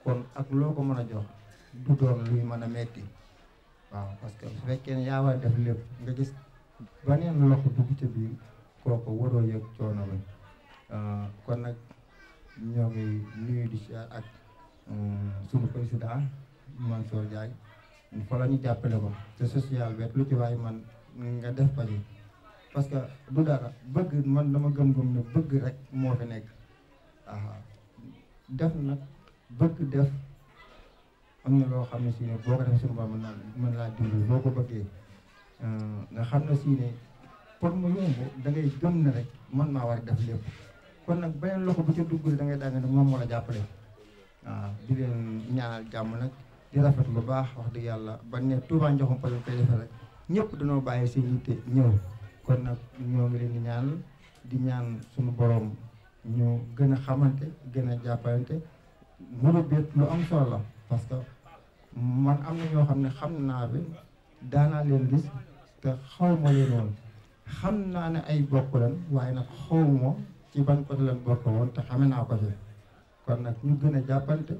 kon ak loo ko mën a jox du doon luy mën a metti waaw parce que su fekkee ne yaa war a def lépp nga gis baneen loxo dugg ca biir kooko waroo yëg coono bi kon nag ñoo ngi nuyu di siyaar ak suñu président Mansour Diagne fa la ñu jàppale ko te social bet lu ci waay man nga def ba ji parce que du dara bëgg man dama gëm-gëm ne bëgg rek moo fi nekk waaw def nag bëgg def am na loo xam ne si ne boo ko defee suñu bopp mën laa dimbali boo ko bëggee nga xam ne si ne pour mu yomb da ngay gëm ne rek man maa war a def lépp kon nag beneen loxo bu ca dugg da ngay dagg ne moom moo la jàppale waaw di leen ñaanal jàmm nag di rafet lu baax wax dëgg yàlla ba ne Touba Diakhoumpa lañ koy defee rek ñëpp dañoo bàyyi seen yitte ñëw kon nag ñoo ngi leen di ñaanal di ñaan suñu borom ñu gën a xamante gën a jàppalante groupe bi lu am solo la parce que man am na ñoo xam ne xam naa bi daanaa leen gis te xaw ma leen woon xam naa ne ay bokk lan waaye nag xaw ma ci ban côté lan bokk woon te xame naa ko fi kon nag ñu gën a jàppante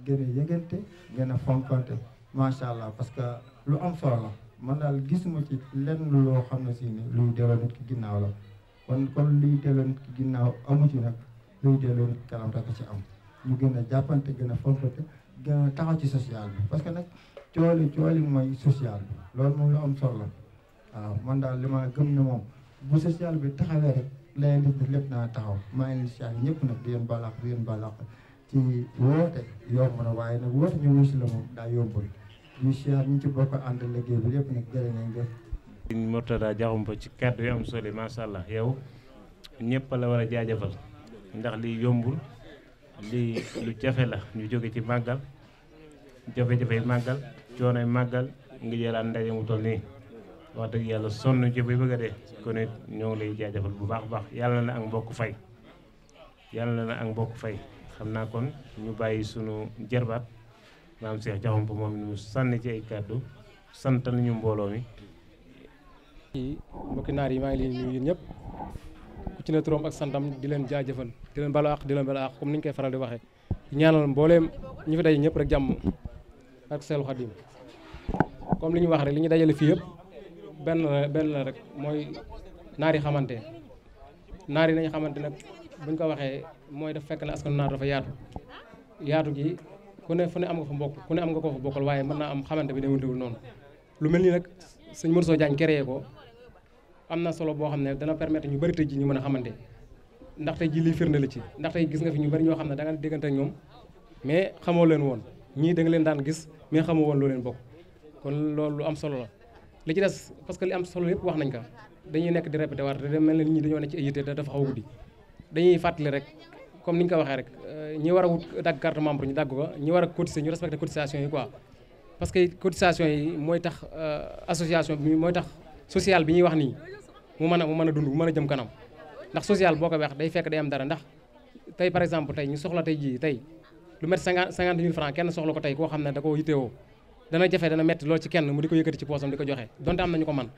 gën a yëgante gën a fonkante macha allah parce que lu am solo la man daal gisuma ci lenn loo xam ne si ne luy delloo nit ki ginnaaw la kon luy delloo nit ki ginnaaw amu ci nag luy delloo nit ki kanam rek ci am ñu gën a jàppante gën a fonkante gën a taxaw ci social bi parce que nag cooli mooy social bi loolu moom lu am solo la waaw man daal li ma gëm ne moom bu social bi taxawee rek lay def lépp naa taxaw maa ngi leen di ñëpp nag di leen balaax ci woote yomb na waaye nag woote ñu wusi la moom daa yombul ñu siyaar ñu ci bokk ànd liggéey bi lépp nag jërë ngeen jëf. Sëñ Mourtada Diakhoumpa ci kàddu yu am solo macha allah yow ñëpp la war a jaajëfal ndax lii yombul lii lu jafe la ñu jóge ci màggal jafe-jafe màggal coonoy màggal nga jëlaat ndaje mu toll nii wax dëgg yàlla sonn ci bay bëgg a dee kon it ñoo ngi lay jaajëfal bu baax a baax yàlla na ak mbokk fay yàlla na ak mbokk fay xam naa kon ñu bàyyi sunu jarbaat maam Cheikh Diakhoumpa moom ñu sànni ci ay kàddu santal ñu mbooloo mi. mbokki naar yi maa ngi leen di nuyu yéen ñëpp ku ci ne turam ak santam di leen jaajëfal di leen balu àq di leen balu àq comme ni ñu koy faral di waxee ñaanal mbooleem ñu fi daje ñëpp rek jàmm ak Seexul Xadiim comme li ñu wax rek li ñu dajale fii yëpp benn la rek mooy naar yi xamante naar yi nañu xamante nag buñ ko waxee mooy daf fekk na askanu naar dafa yaatu gi ku ne fu ne am nga fa mbokk ku ne am nga ko fa bokkal waaye mën naa am xamante bi demantewul noonu lu mel nii nag sëñ Modou Sow Diagne créé ko am na solo boo xam ne dana permettre ñu bëri tëj ji ñu mën a xamante ndax tey ji lii firnde la ci ndax tey gis nga fi ñu bari ñoo xam ne da nga déggante ak ñoom mais xamoo leen woon ñii da nga leen daan gis mais xamoo woon loo leen bokk kon loolu lu am solo la li ci des parce que li am solo yëpp wax nañ ko dañuy nekk di répété waat te mel na ñi dañoo ne ci ay yitte dafa xaw a guddi dañuy fàttali rek comme ni ñu ko waxee rek ñi war a wut dagg carte membre ñu dagg ko ñi war a cotiser ñu respecté cotisation yi quoi parce que cotisation yi mooy tax association bi mooy tax social bi ñuy wax nii mu mën a dund mu mën a jëm kanam ndax social boo ko wax day fekk day am dara ndax tey par exemple tey ñu soxla tey jii tey lu met 50 000 francs kenn soxla ko tey koo xam ne da koo yittewoo dana jafe dana metti loolu ci kenn mu di ko yëkkati ci poosam di ko joxe donte am nañu ko man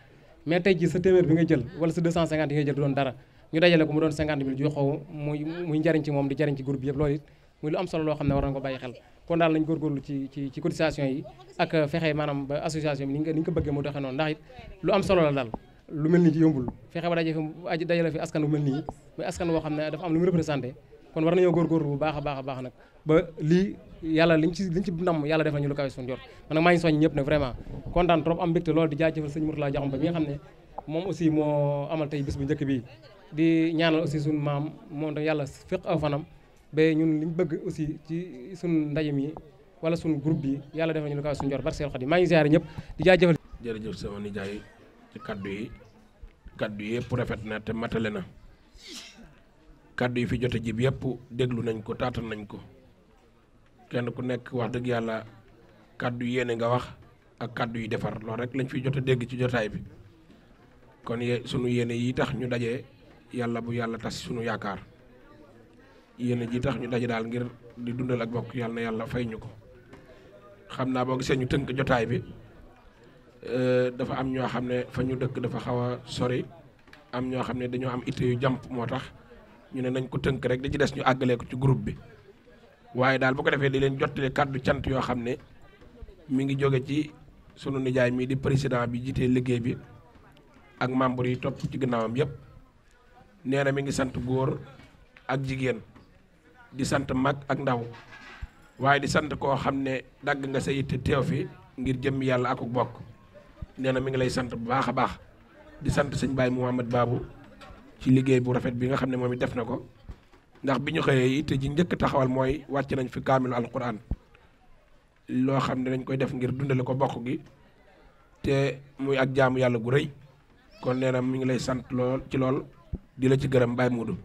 mais tey jii sa téeméer bi nga jël wala sa 250 yi nga jël du doon dara ñu dajale ko mu doon 50 000 jox ko muy njariñ ci moom di jariñ ci groupe bi yëpp loolu it muy lu am solo loo xam ne war nañu ko bàyyi xel kon daal nañ góorgóorlu ci cotisation yi ak fexe maanaam ba association bi ni ñu ko bëggee mu doxee noonu ndax it lu am solo la daal lu mel nii ci yombul fexe ba dajale fi askan bu mel nii muy askan boo xam ne dafa am lu mu représenté kon war nañoo góorgóorlu bu baax a baax nag ba lii yàlla liñ ci ndam yàlla def nañu lu kawe suñu jot man nag maa ngi soññ ñëpp nag vraiment kontaan trop am mbégte loolu di jaajëfal sëñ Mourtala Diakhoumpa bi nga xam ne moom aussi moo amal tey bis bu njëkk bi di ñaanal aussi suñu maam moom tam yàlla féq aw fanam ba ñun liñ bëgg aussi ci suñu ndaje mi wala suñu groupe bi yàlla def nañu lu kawe suñu jot barke Seex Xaadim maa ngi ziare ñëpp di jaajëfal. jërëjëf sama nijaay ci kaddu yi yëpp rafet na te matale na kaddu yi fi jot a jib yëpp déglu nañ ko taatan nañ ko kenn ku nekk wax dëgg yàlla kaddu yéene nga wax ak kaddu yi defar loolu rek lañ fi jot a dégg ci jotaay bi kon sunu yéene yi tax ñu daje yàlla bu yàlla tas sunu yaakaar yéene ji tax ñu daje daal ngir di dundal ak bokk yàlla na yàlla fay ñu ko xam naa boo gisee ñu tënk jotaay bi dafa am ñoo xam ne fa ñu dëkk dafa xaw a sori am ñoo xam ne dañoo am itte yu jàmp moo tax ñu ne nañ ko tënk rek di ci des ñu àggalee ko ci groupe bi waaye daal bu ko defee di leen jottali kàddu cant yoo xam ne mi ngi jóge ci sunu nijaay mii di président bi jiitee liggéey bi ak membre yi topp ci gannaawam yépp nee na mi ngi sant góor ak jigéen di sant mag ak ndaw waaye di sant koo xam ne dagg nga sa yitte teew fi ngir jëmmi yàlla ak bokk nee na mi ngi lay sant bu baax a baax di sant sëñ Baye Mouhamad Babou ci liggéey bu rafet bi nga xam ne moom it def na ko ndax bi ñu xëyee yitte ji njëkk taxawal mooy wàcc nañ fi kaamilu alquran loo xam ne dañ koy def ngir dundale ko bokk gi te muy ak jaamu yàlla gu rëy kon nee na mi ngi lay sant lool ci lool di la ci gërëm Baye Moudou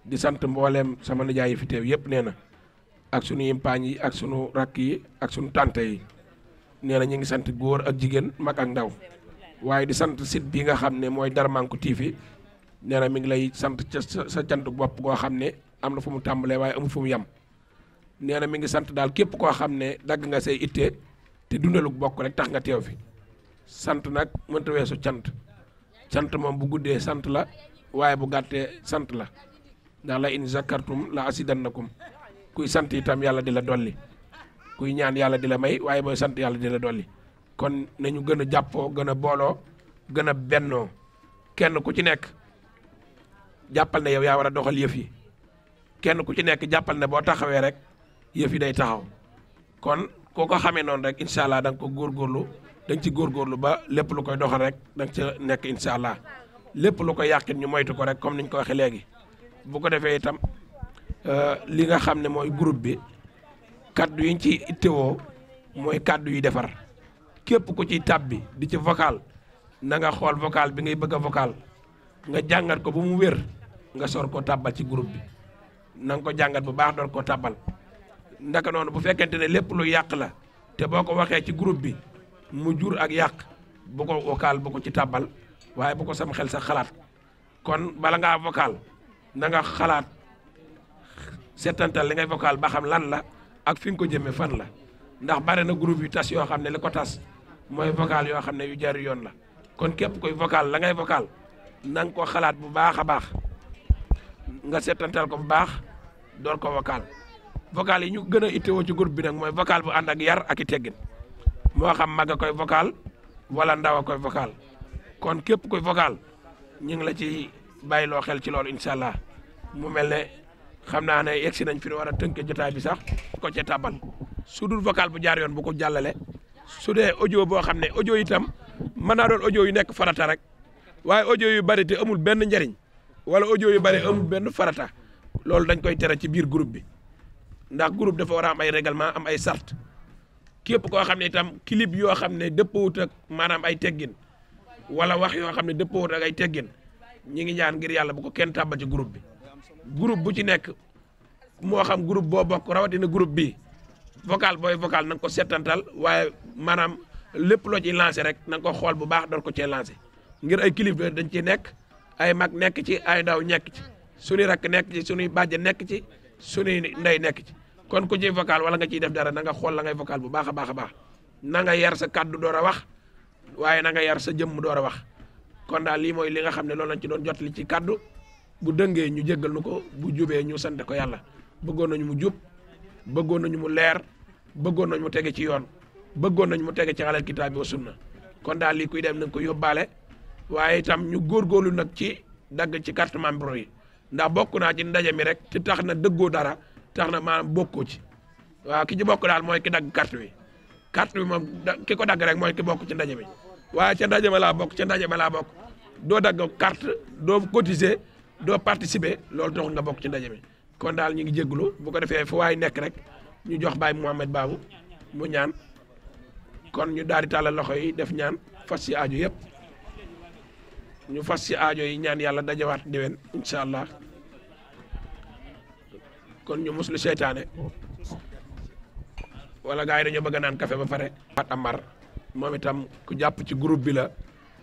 di sant mbooleem sama nijaay yi fi teew yëpp nee na ak sunu yimpaañ yi ak sunu rakk yi ak sunu tante yi nee na ñu ngi sant góor ak jigéen mag ak ndaw waaye di sant site bi nga xam ne mooy Darmanko TV nee na mi ngi lay sant ca sa cantu bopp goo xam ne am na fu mu tàmbalee waaye amul fu mu yem nee na mi ngi sant daal képp koo xam ne dagg nga say itte te dundaluk bokk rek tax nga teew fi sant nag mënta weesu cant moom bu guddee sant la waaye bu gàttee sant la ndax la in zakartum la asidannakum kuy sant itam yàlla di la dolli kuy ñaan yàlla di la may waaye booy sant yàlla di la dolli kon nañu gën a jàppoo gën a booloo gën a bennoo kenn ku ci nekk jàppal ne yow yaa war a doxal yëf yi kenn ku ci nekk jàppal ne boo taxawee rek yëf yi day taxaw kon koo ko xamee noonu rek incha allah da nga ko góorgóorlu da nga ci góorgóorlu ba lépp lu koy doxal rek da nga ca nekk incha allah lépp lu koy yàqit ñu moytu ko rek comme niñ ko waxee léegi bu ko defee itam li nga xam ne mooy groupe bi kaddu yi ñu ci ittewoo mooy kaddu yi defar képp ku ciy tàbbi di ci vocal na nga xool vocal bi ngay bëgg a vocal nga jàngat ko bu mu wér nga sor koo tàbbal ci groupe bi na nga ko jàngat bu baax door koo tàbbal ndaka noonu bu fekkente ne lépp lu yàq la te boo ko waxee ci groupe bi mu jur ak yàq bu ko vocal bu ko ci tàbbal waaye bu ko sam xel sax xalaat kon bala ngaa vocal na nga xalaat seetantal li ngay vocal ba xam lan la ak fi nga ko jëmee fan la ndax bare na groupe yu tas yoo xam ne li ko tas mooy vocal yoo xam ne yu jar yoon la kon képp koy vocal la ngay vocal na nga ko xalaat bu baax a baax nga seetantal ko bu baax door ko vocal vocal yi ñu gën a ittewoo ci groupe bi nag mooy vocal bu ànd ak yar ak i teggin moo xam mag a koy vocal wala ndaw a koy vocal kon képp koy vocal ñu ngi la ci bàyyiloo xel ci loolu incha allah mu mel ne xam naa ne yegsi nañ fi war a tënk jotaay bi sax ko ca tàbbal su dul vocal bu jaar yoon bu ko jàllale su dee audio boo xam ne audio itam mën naa doon audio yu nekk farata rek waaye audio yu bari te amul benn njariñ wala audio yu bari amul benn farata loolu dañ koy tere ci biir groupe bi ndax groupe dafa war a am ay règlement am ay sart képp koo xam ne itam clip yoo xam ne dëppawut ak maanaam ay teggin wala wax yoo xam ne dëppawut ak ay teggin ñi ngi ñaan ngir yàlla bu ko kenn tàbbal ci groupe bi groupe bu ci nekk moo xam groupe boo bokk rawatina groupe bi vocal booy vocal na nga ko settantal waaye maanaam lépp loo ciy lancé rek na nga ko xool bu baax door ko cee lancé ngir ay clip dañ ci nekk ay mag nekk ci ay ndaw nekk ci suñuy rakk nekk ci suñuy bàjje nekk ci suñuy ndey nekk ci kon ku ciy vocal wala nga ciy def dara na nga xool la ngay vocal bu baax a baax a baax na nga yar sa kàddu door a wax waaye na nga yar sa jëmm door a wax kon daal lii mooy li nga xam ne loolu lañ ci doon jotali ci kàddu bu dëngee ñu jéggal nu ko bu jubee ñu sant ko yàlla bëggoon nañu mu jub bëggoon nañu mu leer bëggoon nañu mu tege ci yoon bëggoon nañu mu tege ci alal kitaab bi wa sunna kon daal lii kuy dem na nga ko yóbbaale waaye itam ñu góorgóorlu nag ci dagg ci carte membre yi ndax bokk naa ci ndaje mi rek te tax na dëggoo dara tax na maanaam bokkoo ci waaw ki ci bokk daal mooy ki dagg carte bi moom ki ko dagg rek mooy ki bokk ci ndaje mi waaye ca ndaje ma laa bokk doo dagg carte doo cotiser doo participer loolu taxul nga bokk ci ndaje mi kon daal ñu ngi jégalu bu ko defee fu waay nekk rek ñu jox Baye Mouhamed Babou mu ñaan kon ñu daal di tàllal loxo yi def ñaan fas ci aajo yëpp ñu fas ci aajo yi ñaan yàlla dajawaat déwén incha allah kon ñu muslu seytaane wala gars yi dañoo bëgg naan café ba pare. Amar moom itam ku jàpp ci groupe bi la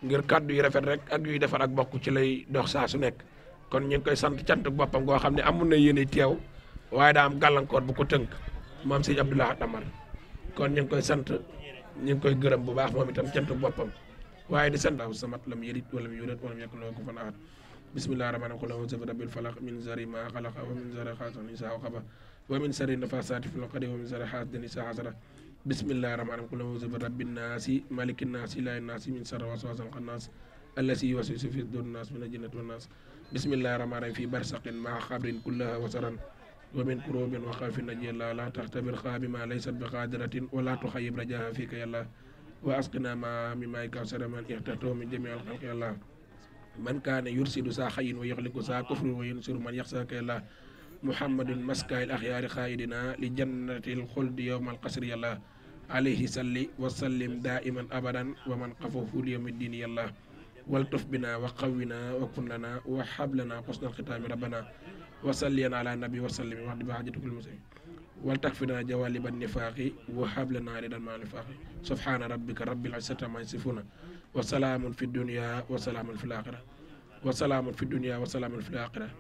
ngir kàddu yi rafet rek ak yuy defar ak bokk ci lay dox saa su nekk kon ñu ngi koy sant cant boppam goo xam ne amun na yéene teew waaye daa am gàllankoor bu ko tënk moom sëñ Abdoulaye Amar kon ñu ngi koy sant ñu ngi koy gërëm bu baax moom itam cant boppam waaye di sant aw samat lam yalid walam yulad walam yakun lahu kufuwan ahad bismillahir rahmanir rahim qul a'udhu bi rabbil falaq min sharri ma khalaq wa min sharri ghasiqin idha waqa wa min sharri nafathati fil 'uqad wa min sharri hasidin idha hasad bismillahir rahmanir rahim qul a'udhu bi rabbin nas malikin nas ilahin nas min sharri waswasil khannas allati yuwaswisu fi sudurin nas min al-jinnati wan nas bismillahir rahmanir rahim fi barsaqin ma qabrin kullaha wasaran wa min kurubin wa khawfin najilla la tahtabir khabima laysat biqadiratin wa la tukhayyib rajaha fika yalla wa asqina ma mimma kawsara man ihtatu min jami'il khalqi yalla man kana yursidu sa khayyin wa yakhliqu sa kufrin wa yansiru man yakhsaka yalla muhammadun maska'il akhyari khaidina li jannatil khuldi yawmal qasri yalla alayhi salli wa sallim da'iman abadan wa man qafahu yawmiddin yalla waltuf bina wa qawwina wa kun lana wa hab lana husnal khitami rabbana wa salliyan ala nabi wa sallim wa bi hajjatul muslimin wal takfina jawaliban nifaqi wa hab lana ridan ma nifaqi subhana rabbika rabbil izzati amma yasifuna wa salamun fid dunya wa salamun fil akhirah wa salamun fid dunya wa salamun fil akhirah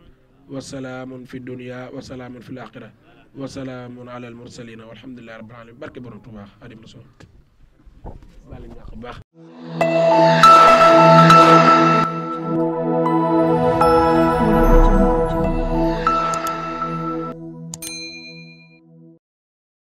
wa salamun fid dunya wa salamun fil akhirah wa salamun ala al mursalin walhamdulillahi rabbil alamin barke borom Tuubaa Xaadimu Rasuul baax